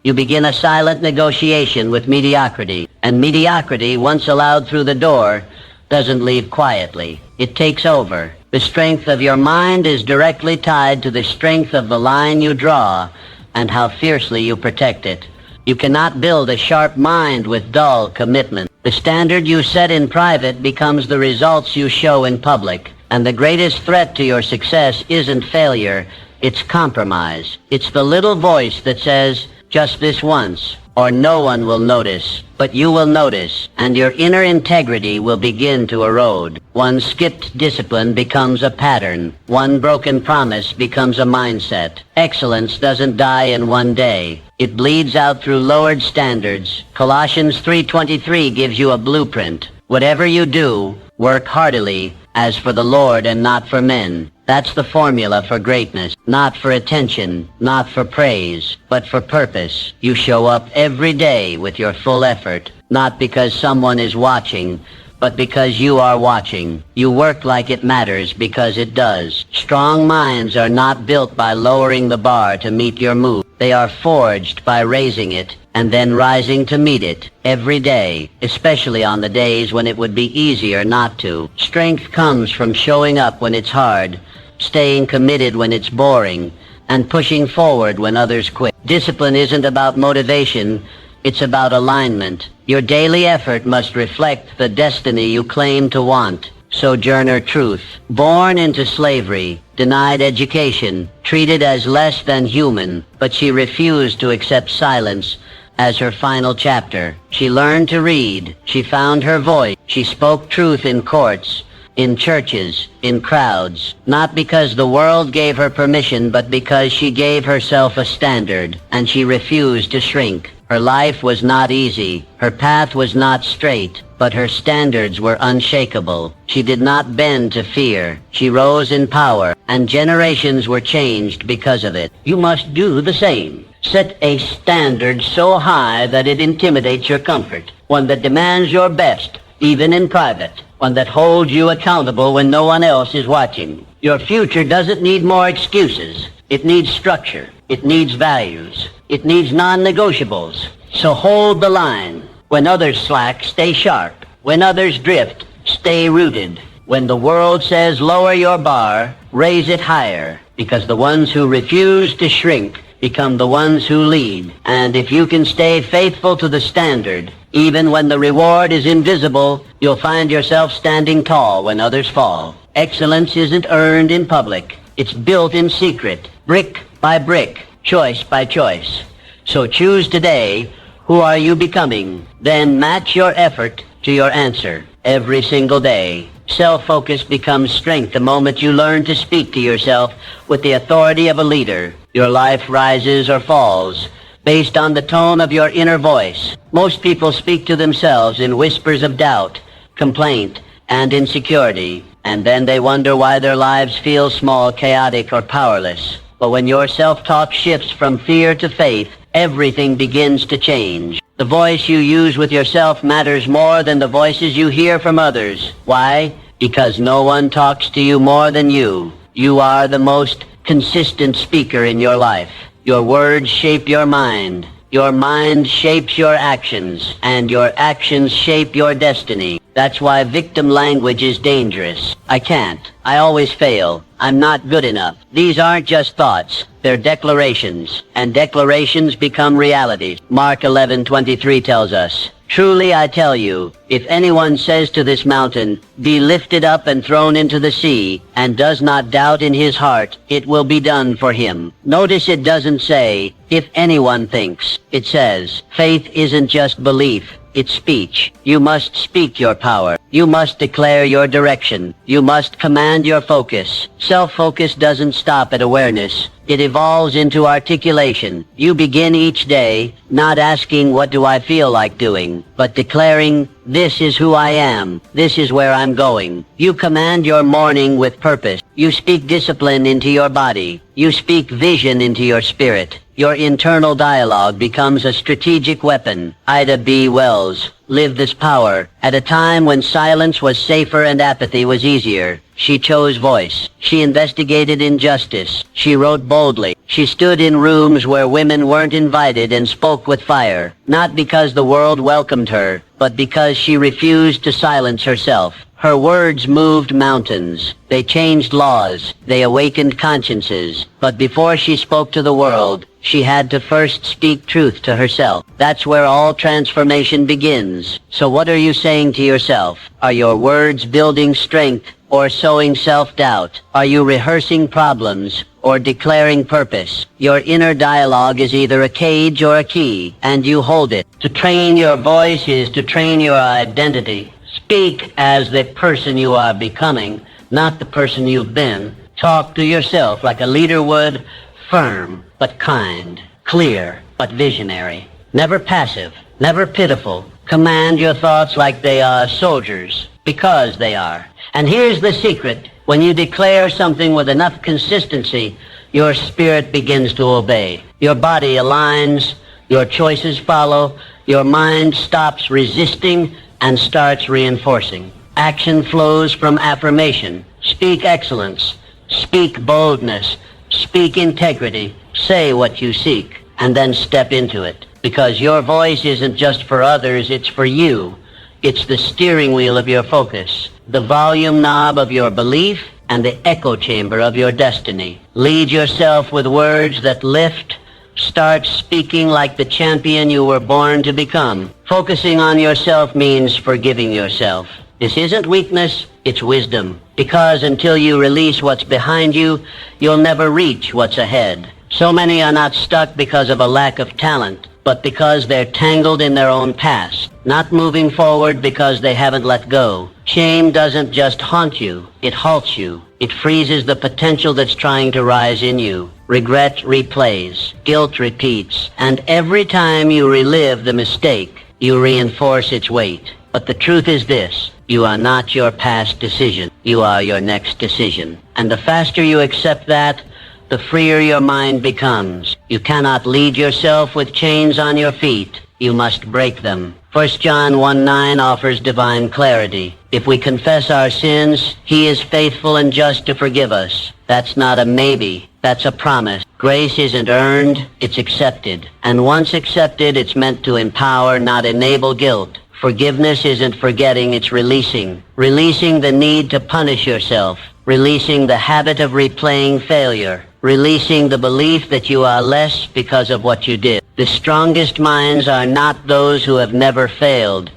you begin a silent negotiation with mediocrity. And mediocrity, once allowed through the door, doesn't leave quietly. It takes over. The strength of your mind is directly tied to the strength of the line you draw and how fiercely you protect it. You cannot build a sharp mind with dull commitment. The standard you set in private becomes the results you show in public. And the greatest threat to your success isn't failure, it's compromise. It's the little voice that says, just this once, or no one will notice. But you will notice, and your inner integrity will begin to erode. One skipped discipline becomes a pattern. One broken promise becomes a mindset. Excellence doesn't die in one day. It bleeds out through lowered standards. Colossians 3:23 gives you a blueprint. Whatever you do, work heartily, as for the Lord and not for men. That's the formula for greatness. Not for attention, not for praise, but for purpose. You show up every day with your full effort, not because someone is watching, but because you are watching. You work like it matters because it does. Strong minds are not built by lowering the bar to meet your mood. They are forged by raising it and then rising to meet it every day, especially on the days when it would be easier not to. Strength comes from showing up when it's hard, staying committed when it's boring, and pushing forward when others quit. Discipline isn't about motivation, it's about alignment. Your daily effort must reflect the destiny you claim to want. Sojourner Truth, born into slavery, denied education, treated as less than human, but she refused to accept silence as her final chapter. She learned to read, she found her voice, she spoke truth in courts, in churches, in crowds, not because the world gave her permission, but because she gave herself a standard, and she refused to shrink. Her life was not easy. Her path was not straight, but her standards were unshakable. She did not bend to fear. She rose in power, and generations were changed because of it. You must do the same. Set a standard so high that it intimidates your comfort, one that demands your best, even in private, one that holds you accountable when no one else is watching. Your future doesn't need more excuses. It needs structure. It needs values. It needs non-negotiables. So hold the line. When others slack, stay sharp. When others drift, stay rooted. When the world says lower your bar, raise it higher, because the ones who refuse to shrink become the ones who lead. And if you can stay faithful to the standard, even when the reward is invisible, you'll find yourself standing tall when others fall. Excellence isn't earned in public. It's built in secret, brick by brick, choice by choice. So choose today, who are you becoming? Then match your effort to your answer every single day. Self-focus becomes strength the moment you learn to speak to yourself with the authority of a leader. Your life rises or falls based on the tone of your inner voice. Most people speak to themselves in whispers of doubt, complaint, and insecurity, and then they wonder why their lives feel small, chaotic, or powerless. But when your self-talk shifts from fear to faith, everything begins to change. The voice you use with yourself matters more than the voices you hear from others. Why? Because no one talks to you more than you. You are the most consistent speaker in your life. Your words shape your mind. Your mind shapes your actions, and your actions shape your destiny. That's why victim language is dangerous. I can't. I always fail. I'm not good enough. These aren't just thoughts. They're declarations, and declarations become realities. Mark 11:23 tells us, "Truly I tell you, if anyone says to this mountain, 'Be lifted up and thrown into the sea,' and does not doubt in his heart, it will be done for him." Notice it doesn't say, "If anyone thinks." It says, faith isn't just belief. It's speech. You must speak your power. You must declare your direction. You must command your focus. Self-focus doesn't stop at awareness. It evolves into articulation. You begin each day not asking, "What do I feel like doing?" but declaring, "This is who I am. This is where I'm going." You command your morning with purpose. You speak discipline into your body. You speak vision into your spirit. Your internal dialogue becomes a strategic weapon. Ida B. Wells lived this power at a time when silence was safer and apathy was easier. She chose voice. She investigated injustice. She wrote boldly. She stood in rooms where women weren't invited and spoke with fire, not because the world welcomed her, but because she refused to silence herself. Her words moved mountains. They changed laws. They awakened consciences. But before she spoke to the world, she had to first speak truth to herself. That's where all transformation begins. So what are you saying to yourself? Are your words building strength or sowing self-doubt? Are you rehearsing problems or declaring purpose? Your inner dialogue is either a cage or a key, and you hold it. To train your voice is to train your identity. Speak as the person you are becoming, not the person you've been. Talk to yourself like a leader would, firm but kind, clear but visionary. Never passive, never pitiful. Command your thoughts like they are soldiers, because they are. And here's the secret. When you declare something with enough consistency, your spirit begins to obey. Your body aligns, your choices follow, your mind stops resisting and starts reinforcing. Action flows from affirmation. Speak excellence. Speak boldness. Speak integrity. Say what you seek, and then step into it. Because your voice isn't just for others, it's for you. It's the steering wheel of your focus, the volume knob of your belief, and the echo chamber of your destiny. Lead yourself with words that lift. Start speaking like the champion you were born to become. Focusing on yourself means forgiving yourself. This isn't weakness, it's wisdom. Because until you release what's behind you, you'll never reach what's ahead. So many are not stuck because of a lack of talent. but because they're tangled in their own past, not moving forward because they haven't let go. Shame doesn't just haunt you, it halts you. It freezes the potential that's trying to rise in you. Regret replays, guilt repeats, and every time you relive the mistake, you reinforce its weight. But the truth is this: you are not your past decision. You are your next decision. And the faster you accept that, the freer your mind becomes. You cannot lead yourself with chains on your feet. You must break them. 1 John 1:9 offers divine clarity. If we confess our sins, He is faithful and just to forgive us. That's not a maybe. That's a promise. Grace isn't earned, it's accepted. And once accepted, it's meant to empower, not enable guilt. Forgiveness isn't forgetting, it's releasing. Releasing the need to punish yourself. Releasing the habit of replaying failure. Releasing the belief that you are less because of what you did. The strongest minds are not those who have never failed,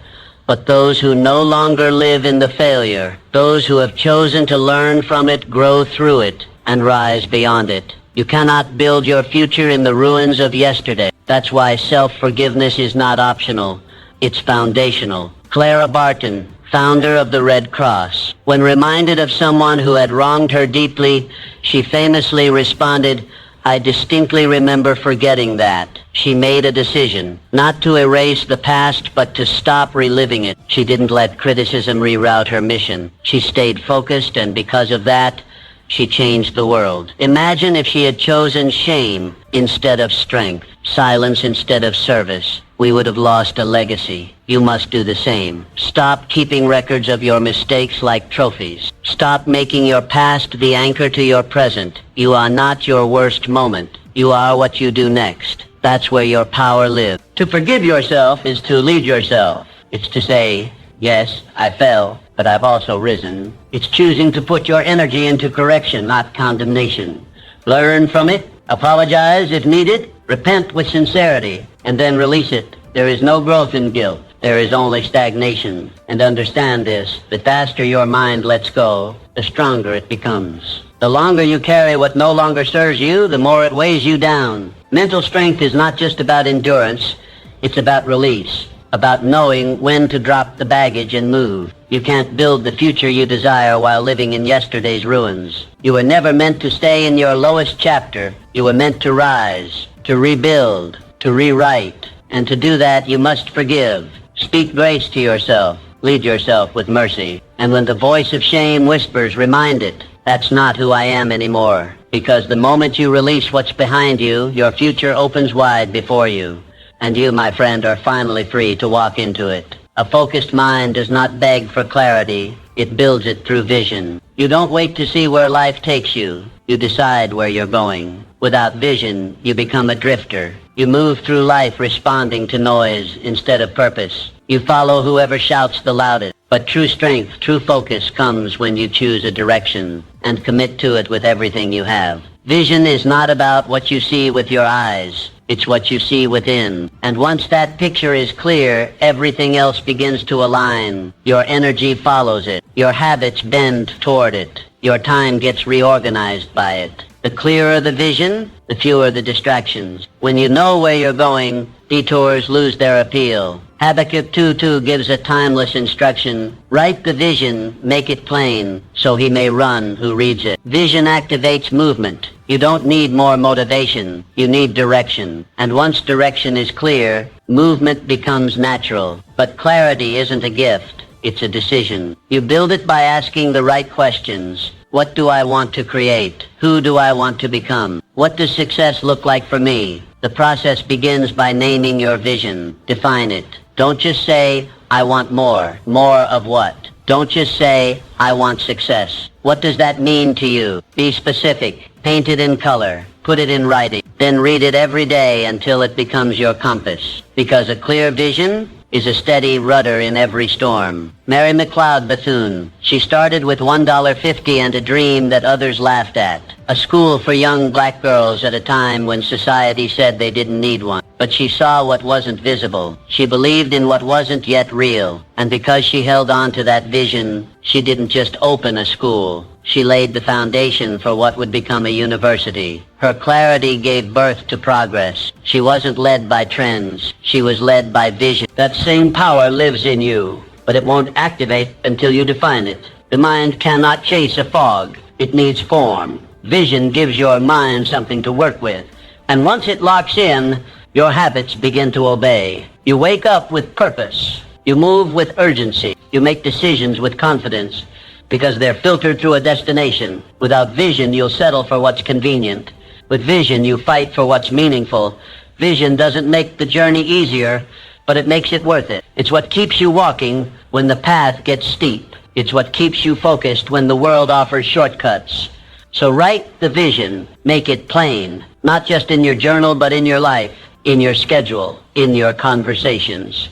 but those who no longer live in the failure. Those who have chosen to learn from it, grow through it, and rise beyond it. You cannot build your future in the ruins of yesterday. That's why self-forgiveness is not optional. It's foundational. Clara Barton, founder of the Red Cross, when reminded of someone who had wronged her deeply, she famously responded, "I distinctly remember forgetting that." She made a decision, not to erase the past, but to stop reliving it. She didn't let criticism reroute her mission. She stayed focused, and because of that, she changed the world. Imagine if she had chosen shame instead of strength, silence instead of service. We would have lost a legacy. You must do the same. Stop keeping records of your mistakes like trophies. Stop making your past the anchor to your present. You are not your worst moment. You are what you do next. That's where your power lives. To forgive yourself is to lead yourself. It's to say, yes, I fell, but I've also risen. It's choosing to put your energy into correction, not condemnation. Learn from it, apologize if needed, repent with sincerity, and then release it. There is no growth in guilt. There is only stagnation. And understand this: the faster your mind lets go, the stronger it becomes. The longer you carry what no longer serves you, the more it weighs you down. Mental strength is not just about endurance. It's about release, about knowing when to drop the baggage and move. You can't build the future you desire while living in yesterday's ruins. You were never meant to stay in your lowest chapter. You were meant to rise, to rebuild, to rewrite. And to do that, you must forgive. Speak grace to yourself. Lead yourself with mercy. And when the voice of shame whispers, remind it, that's not who I am anymore. Because the moment you release what's behind you, your future opens wide before you. And you, my friend, are finally free to walk into it. A focused mind does not beg for clarity. It builds it through vision. You don't wait to see where life takes you. You decide where you're going. Without vision, you become a drifter. You move through life responding to noise instead of purpose. You follow whoever shouts the loudest. But true strength, true focus comes when you choose a direction and commit to it with everything you have. Vision is not about what you see with your eyes. It's what you see within. And once that picture is clear, everything else begins to align. Your energy follows it. Your habits bend toward it. Your time gets reorganized by it. The clearer the vision, the fewer the distractions. When you know where you're going, detours lose their appeal. Habakkuk 2:2 gives a timeless instruction. Write the vision, make it plain, so he may run who reads it. Vision activates movement. You don't need more motivation. You need direction. And once direction is clear, movement becomes natural. But clarity isn't a gift. It's a decision. You build it by asking the right questions. What do I want to create? Who do I want to become? What does success look like for me? The process begins by naming your vision. Define it. Don't just say, I want more. More of what? Don't just say, I want success. What does that mean to you? Be specific. Paint it in color. Put it in writing. Then read it every day until it becomes your compass. Because a clear vision is a steady rudder in every storm. Mary McLeod Bethune. She started with $1.50 and a dream that others laughed at. A school for young black girls at a time when society said they didn't need one. But she saw what wasn't visible. She believed in what wasn't yet real. And because she held on to that vision, she didn't just open a school. She laid the foundation for what would become a university. Her clarity gave birth to progress. She wasn't led by trends. She was led by vision. That same power lives in you, but it won't activate until you define it. The mind cannot chase a fog. It needs form. Vision gives your mind something to work with. And once it locks in, your habits begin to obey. You wake up with purpose. You move with urgency. You make decisions with confidence because they're filtered through a destination. Without vision, you'll settle for what's convenient. With vision, you fight for what's meaningful. Vision doesn't make the journey easier, but it makes it worth it. It's what keeps you walking when the path gets steep. It's what keeps you focused when the world offers shortcuts. So write the vision, make it plain, not just in your journal, but in your life, in your schedule, in your conversations,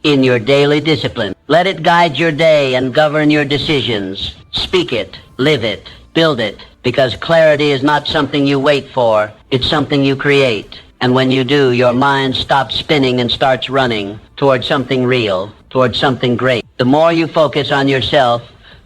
in your daily discipline. Let it guide your day and govern your decisions. Speak it, live it, build it, because clarity is not something you wait for, it's something you create. And when you do, your mind stops spinning and starts running towards something real, towards something great. The more you focus on yourself,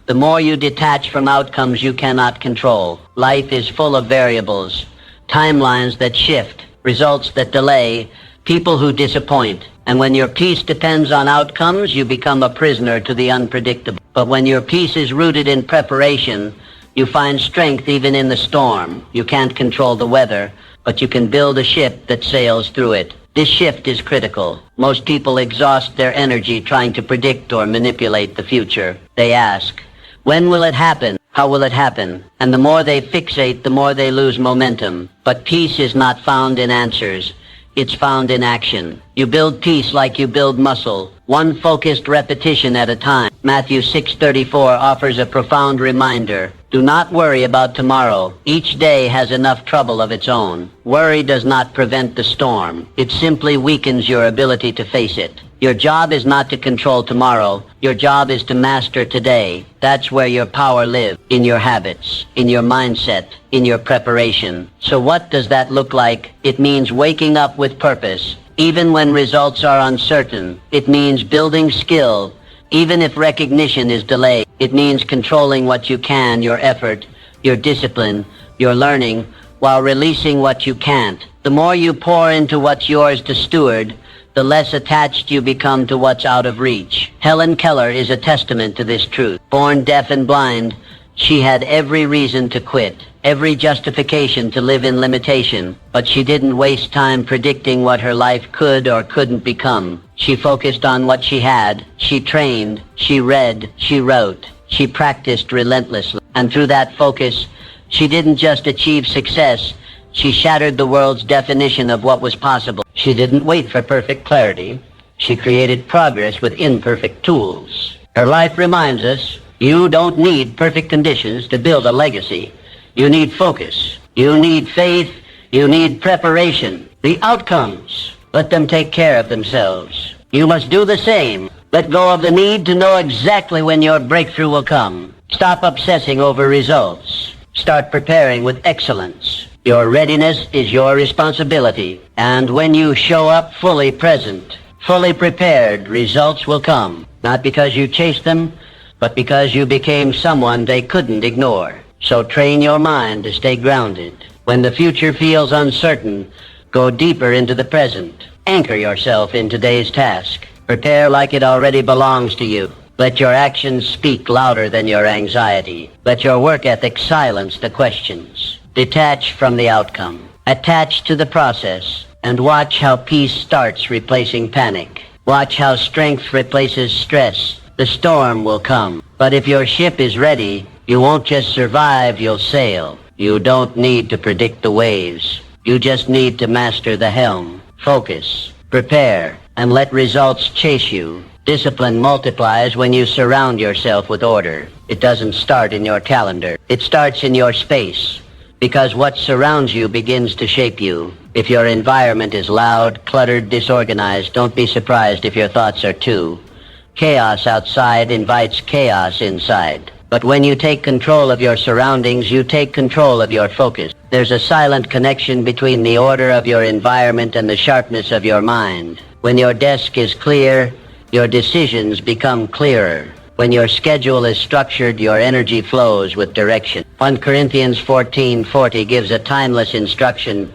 the more you detach from outcomes you cannot control. Life is full of variables, timelines that shift, results that delay, people who disappoint. And when your peace depends on outcomes, you become a prisoner to the unpredictable. But when your peace is rooted in preparation, you find strength even in the storm. You can't control the weather, but you can build a ship that sails through it. This shift is critical. Most people exhaust their energy trying to predict or manipulate the future. They ask, when will it happen? How will it happen? And the more they fixate, the more they lose momentum. But peace is not found in answers. It's found in action. You build peace like you build muscle, one focused repetition at a time. Matthew 6:34 offers a profound reminder. Do not worry about tomorrow. Each day has enough trouble of its own. Worry does not prevent the storm. It simply weakens your ability to face it. Your job is not to control tomorrow. Your job is to master today. That's where your power lives, in your habits, in your mindset, in your preparation. So what does that look like? It means waking up with purpose, even when results are uncertain. It means building skill, even if recognition is delayed. It means controlling what you can, your effort, your discipline, your learning, while releasing what you can't. The more you pour into what's yours to steward, the less attached you become to what's out of reach. Helen Keller is a testament to this truth. Born deaf and blind, she had every reason to quit, every justification to live in limitation, but she didn't waste time predicting what her life could or couldn't become. She focused on what she had. She trained, she read, she wrote, she practiced relentlessly. And through that focus, she didn't just achieve success, she shattered the world's definition of what was possible. She didn't wait for perfect clarity. She created progress with imperfect tools. Her life reminds us, you don't need perfect conditions to build a legacy. You need focus. You need faith. You need preparation. The outcomes, let them take care of themselves. You must do the same. Let go of the need to know exactly when your breakthrough will come. Stop obsessing over results. Start preparing with excellence. Your readiness is your responsibility. And when you show up fully present, fully prepared, results will come. Not because you chased them, but because you became someone they couldn't ignore. So train your mind to stay grounded. When the future feels uncertain, go deeper into the present. Anchor yourself in today's task. Prepare like it already belongs to you. Let your actions speak louder than your anxiety. Let your work ethic silence the questions. Detach from the outcome. Attach to the process. And watch how peace starts replacing panic. Watch how strength replaces stress. The storm will come. But if your ship is ready, you won't just survive, you'll sail. You don't need to predict the waves. You just need to master the helm. Focus, prepare, and let results chase you. Discipline multiplies when you surround yourself with order. It doesn't start in your calendar. It starts in your space. Because what surrounds you begins to shape you. If your environment is loud, cluttered, disorganized, don't be surprised if your thoughts are too. Chaos outside invites chaos inside. But when you take control of your surroundings, you take control of your focus. There's a silent connection between the order of your environment and the sharpness of your mind. When your desk is clear, your decisions become clearer. When your schedule is structured, your energy flows with direction. 1 Corinthians 14:40 gives a timeless instruction: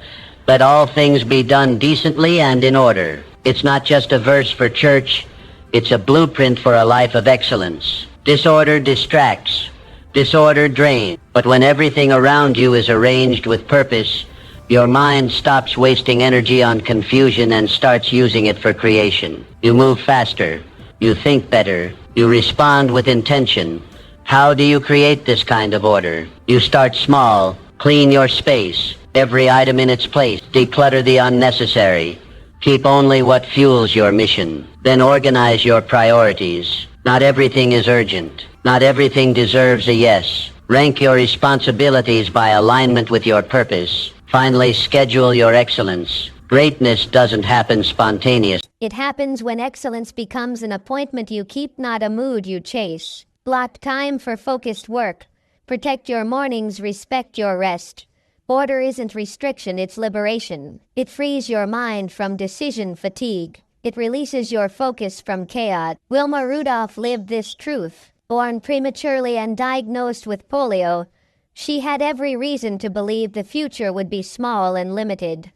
let all things be done decently and in order. It's not just a verse for church, it's a blueprint for a life of excellence. Disorder distracts. Disorder drains. But when everything around you is arranged with purpose, your mind stops wasting energy on confusion and starts using it for creation. You move faster. You think better. You respond with intention. How do you create this kind of order? You start small. Clean your space. Every item in its place. Declutter the unnecessary. Keep only what fuels your mission. Then organize your priorities. Not everything is urgent. Not everything deserves a yes. Rank your responsibilities by alignment with your purpose. Finally, schedule your excellence. Greatness doesn't happen spontaneously. It happens when excellence becomes an appointment you keep, not a mood you chase. Block time for focused work. Protect your mornings, respect your rest. Order isn't restriction, it's liberation. It frees your mind from decision fatigue. It releases your focus from chaos. Wilma Rudolph lived this truth. Born prematurely and diagnosed with polio, she had every reason to believe the future would be small and limited.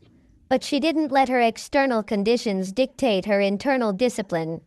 But she didn't let her external conditions dictate her internal discipline.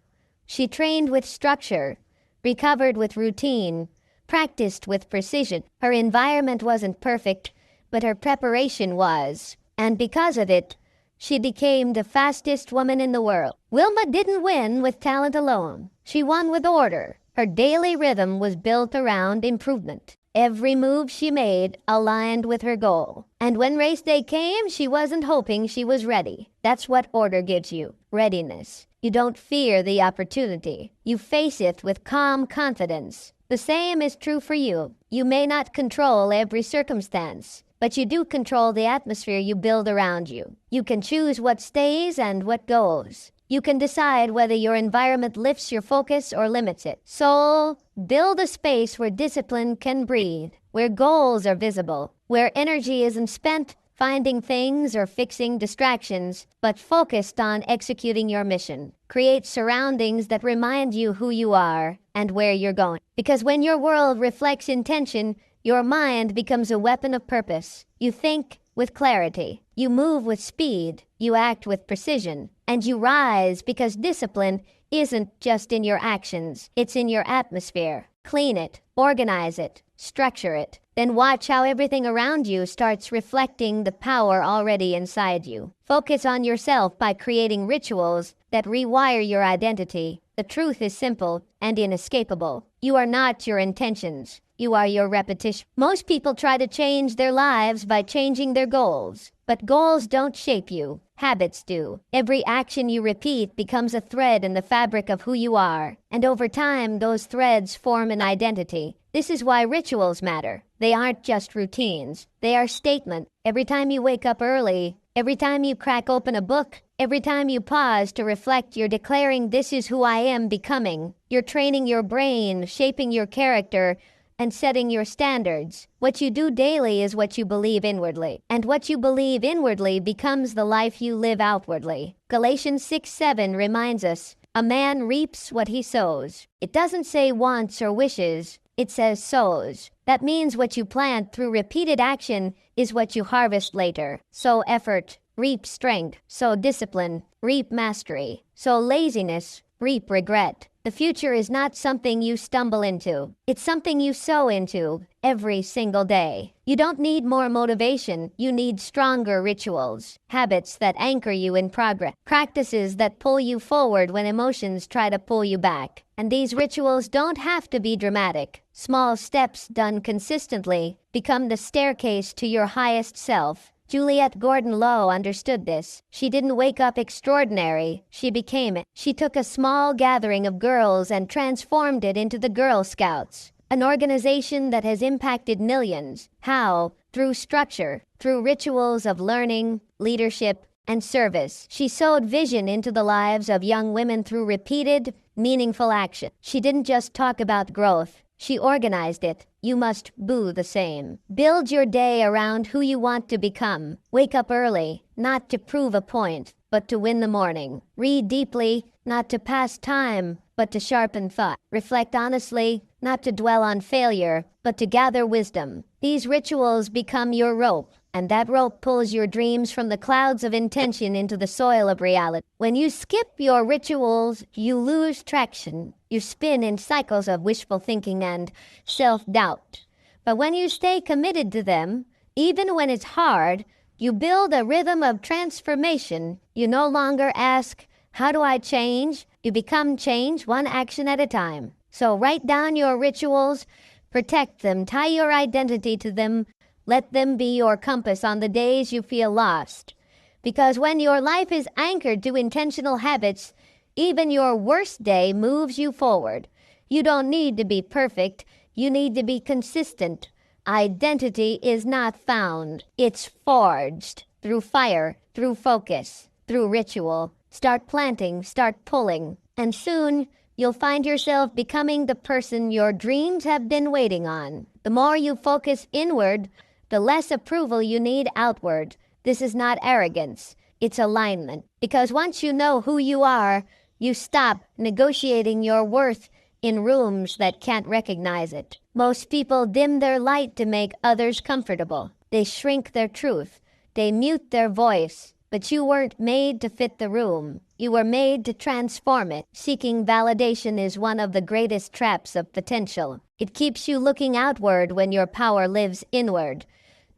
She trained with structure, recovered with routine, practiced with precision. Her environment wasn't perfect, but her preparation was. And because of it, she became the fastest woman in the world. Wilma didn't win with talent alone. She won with order. Her daily rhythm was built around improvement. Every move she made aligned with her goal. And when race day came, she wasn't hoping, she was ready. That's what order gives you, readiness. You don't fear the opportunity. You face it with calm confidence. The same is true for you. You may not control every circumstance, but you do control the atmosphere you build around you. You can choose what stays and what goes. You can decide whether your environment lifts your focus or limits it. So, build a space where discipline can breathe, where goals are visible, where energy isn't spent finding things or fixing distractions, but focused on executing your mission. Create surroundings that remind you who you are and where you're going. Because when your world reflects intention, your mind becomes a weapon of purpose. You think with clarity. You move with speed. You act with precision. And you rise because discipline isn't just in your actions. It's in your atmosphere. Clean it. Organize it. Structure it. Then watch how everything around you starts reflecting the power already inside you. Focus on yourself by creating rituals that rewire your identity. The truth is simple and inescapable. You are not your intentions. You are your repetition. Most people try to change their lives by changing their goals. But goals don't shape you. Habits do. Every action you repeat becomes a thread in the fabric of who you are. And over time, those threads form an identity. This is why rituals matter. They aren't just routines. They are statements. Every time you wake up early, every time you crack open a book, every time you pause to reflect, you're declaring, this is who I am becoming. You're training your brain, shaping your character, and setting your standards. What you do daily is what you believe inwardly. And what you believe inwardly becomes the life you live outwardly. Galatians 6:7 reminds us, a man reaps what he sows. It doesn't say wants or wishes. It says sows. That means what you plant through repeated action is what you harvest later. Sow effort, reap strength. Sow discipline, reap mastery. Sow laziness, reap regret. The future is not something you stumble into. It's something you sow into every single day. You don't need more motivation. You need stronger rituals, habits that anchor you in progress, practices that pull you forward when emotions try to pull you back. And these rituals don't have to be dramatic. Small steps done consistently become the staircase to your highest self. Juliette Gordon-Low understood this. She didn't wake up extraordinary. She became it. She took a small gathering of girls and transformed it into the Girl Scouts, an organization that has impacted millions. How? Through structure, through rituals of learning, leadership, and service. She sowed vision into the lives of young women through repeated, meaningful action. She didn't just talk about growth. She organized it. You must do the same. Build your day around who you want to become. Wake up early, not to prove a point, but to win the morning. Read deeply, not to pass time, but to sharpen thought. Reflect honestly, not to dwell on failure, but to gather wisdom. These rituals become your rope, and that rope pulls your dreams from the clouds of intention into the soil of reality. When you skip your rituals, you lose traction. You spin in cycles of wishful thinking and self-doubt. But when you stay committed to them, even when it's hard, you build a rhythm of transformation. You no longer ask, how do I change? You become change one action at a time. So write down your rituals, protect them, tie your identity to them, let them be your compass on the days you feel lost. Because when your life is anchored to intentional habits, even your worst day moves you forward. You don't need to be perfect, you need to be consistent. Identity is not found, it's forged through fire, through focus, through ritual. Start planting, start pulling, and soon you'll find yourself becoming the person your dreams have been waiting on. The more you focus inward, the less approval you need outward. This is not arrogance, it's alignment. Because once you know who you are, you stop negotiating your worth in rooms that can't recognize it. Most people dim their light to make others comfortable. They shrink their truth. They mute their voice. But you weren't made to fit the room. You were made to transform it. Seeking validation is one of the greatest traps of potential. It keeps you looking outward when your power lives inward.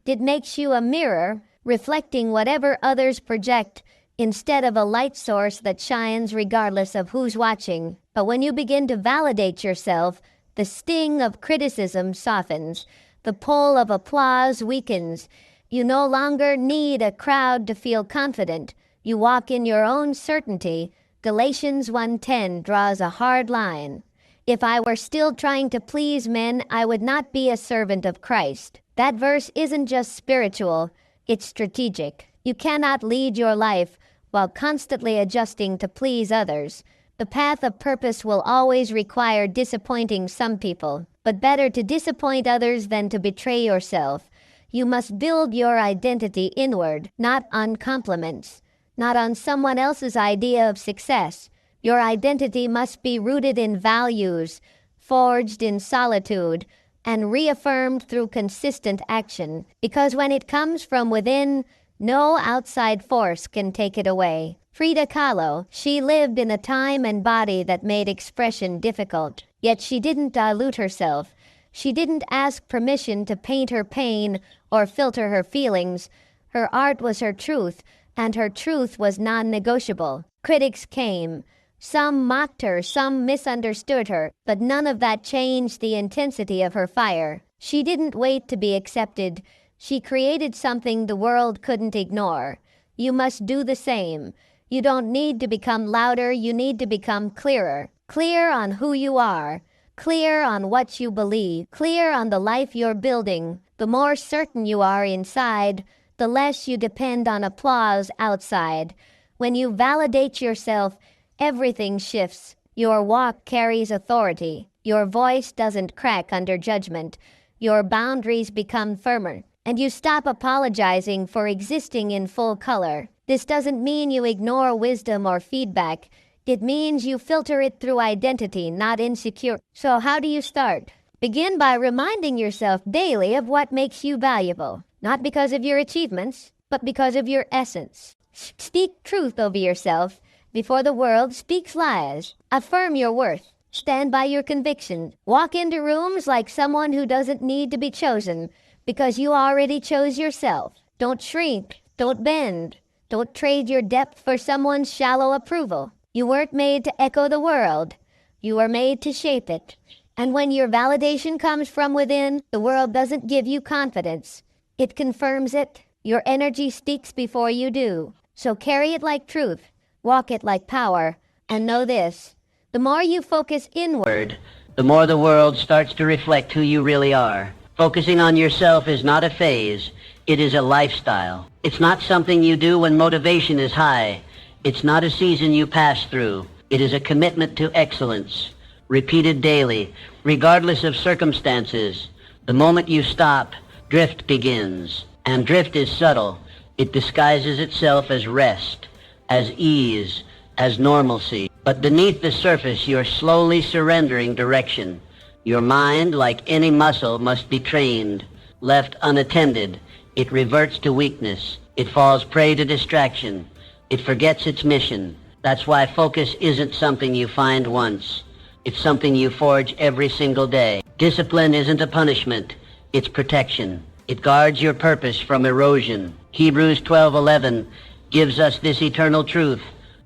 It makes you a mirror, reflecting whatever others project, instead of a light source that shines regardless of who's watching. But when you begin to validate yourself, the sting of criticism softens. The pull of applause weakens. You no longer need a crowd to feel confident. You walk in your own certainty. Galatians 1:10 draws a hard line. If I were still trying to please men, I would not be a servant of Christ. That verse isn't just spiritual, it's strategic. You cannot lead your life while constantly adjusting to please others. The path of purpose will always require disappointing some people, but better to disappoint others than to betray yourself. You must build your identity inward, not on compliments, not on someone else's idea of success. Your identity must be rooted in values, forged in solitude, and reaffirmed through consistent action. Because when it comes from within, no outside force can take it away. Frida Kahlo, she lived in a time and body that made expression difficult. Yet she didn't dilute herself. She didn't ask permission to paint her pain or filter her feelings. Her art was her truth, and her truth was non-negotiable. Critics came. Some mocked her, some misunderstood her, but none of that changed the intensity of her fire. She didn't wait to be accepted. She created something the world couldn't ignore. You must do the same. You don't need to become louder, you need to become clearer. Clear on who you are. Clear on what you believe, clear on the life you're building. The more certain you are inside, the less you depend on applause outside. When you validate yourself, everything shifts. Your walk carries authority. Your voice doesn't crack under judgment. Your boundaries become firmer. And you stop apologizing for existing in full color. This doesn't mean you ignore wisdom or feedback. It means you filter it through identity, not insecure. So how do you start? Begin by reminding yourself daily of what makes you valuable. Not because of your achievements, but because of your essence. Speak truth over yourself before the world speaks lies. Affirm your worth. Stand by your conviction. Walk into rooms like someone who doesn't need to be chosen because you already chose yourself. Don't shrink. Don't bend. Don't trade your depth for someone's shallow approval. You weren't made to echo the world. You were made to shape it. And when your validation comes from within, the world doesn't give you confidence. It confirms it. Your energy speaks before you do. So carry it like truth. Walk it like power. And know this. The more you focus inward, the more the world starts to reflect who you really are. Focusing on yourself is not a phase. It is a lifestyle. It's not something you do when motivation is high. It's not a season you pass through. It is a commitment to excellence, repeated daily, regardless of circumstances. The moment you stop, drift begins. And drift is subtle. It disguises itself as rest, as ease, as normalcy. But beneath the surface, you're slowly surrendering direction. Your mind, like any muscle, must be trained. Left unattended, it reverts to weakness. It falls prey to distraction. It forgets its mission. That's why focus isn't something you find once. It's something you forge every single day. Discipline isn't a punishment. It's protection. It guards your purpose from erosion. Hebrews 12:11 gives us this eternal truth.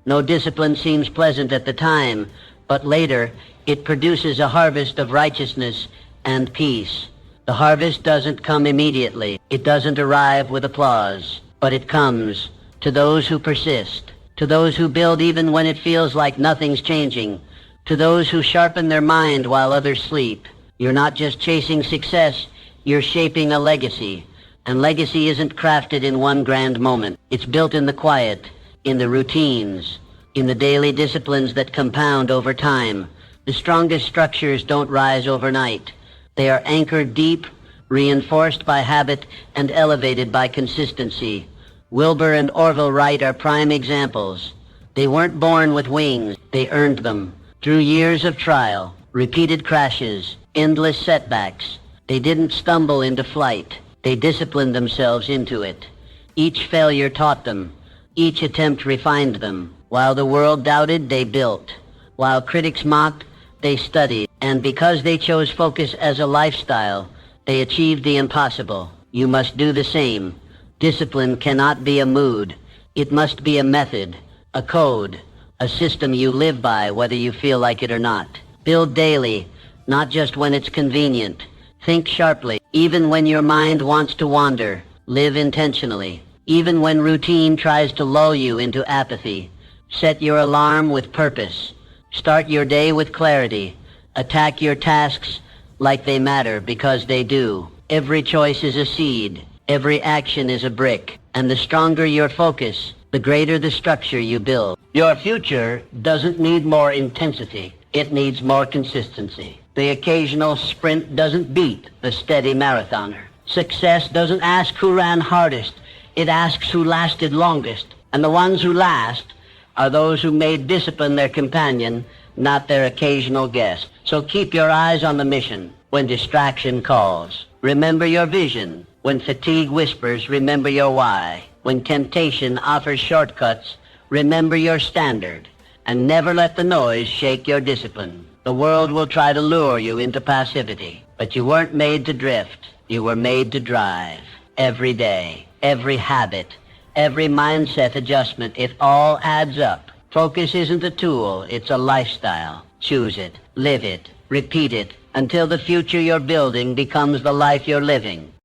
No discipline seems pleasant at the time, but later it produces a harvest of righteousness and peace. The harvest doesn't come immediately. It doesn't arrive with applause, but it comes to those who persist, to those who build even when it feels like nothing's changing, to those who sharpen their mind while others sleep. You're not just chasing success, you're shaping a legacy. And legacy isn't crafted in one grand moment. It's built in the quiet, in the routines, in the daily disciplines that compound over time. The strongest structures don't rise overnight. They are anchored deep, reinforced by habit, and elevated by consistency. Wilbur and Orville Wright are prime examples. They weren't born with wings. They earned them through years of trial, repeated crashes, endless setbacks. They didn't stumble into flight. They disciplined themselves into it. Each failure taught them. Each attempt refined them. While the world doubted, they built. While critics mocked, they studied. And because they chose focus as a lifestyle, they achieved the impossible. You must do the same. Discipline cannot be a mood. It must be a method, a code, a system you live by whether you feel like it or not. Build daily, not just when it's convenient. Think sharply, even when your mind wants to wander. Live intentionally, even when routine tries to lull you into apathy. Set your alarm with purpose. Start your day with clarity. Attack your tasks like they matter because they do. Every choice is a seed. Every action is a brick. And the stronger your focus, the greater the structure you build. Your future doesn't need more intensity. It needs more consistency. The occasional sprint doesn't beat the steady marathoner. Success doesn't ask who ran hardest. It asks who lasted longest. And the ones who last are those who made discipline their companion, not their occasional guest. So keep your eyes on the mission when distraction calls. Remember your vision. When fatigue whispers, remember your why. When temptation offers shortcuts, remember your standard. And never let the noise shake your discipline. The world will try to lure you into passivity, but you weren't made to drift. You were made to drive. Every day, every habit, every mindset adjustment, it all adds up. Focus isn't a tool, it's a lifestyle. Choose it, live it, repeat it, until the future you're building becomes the life you're living.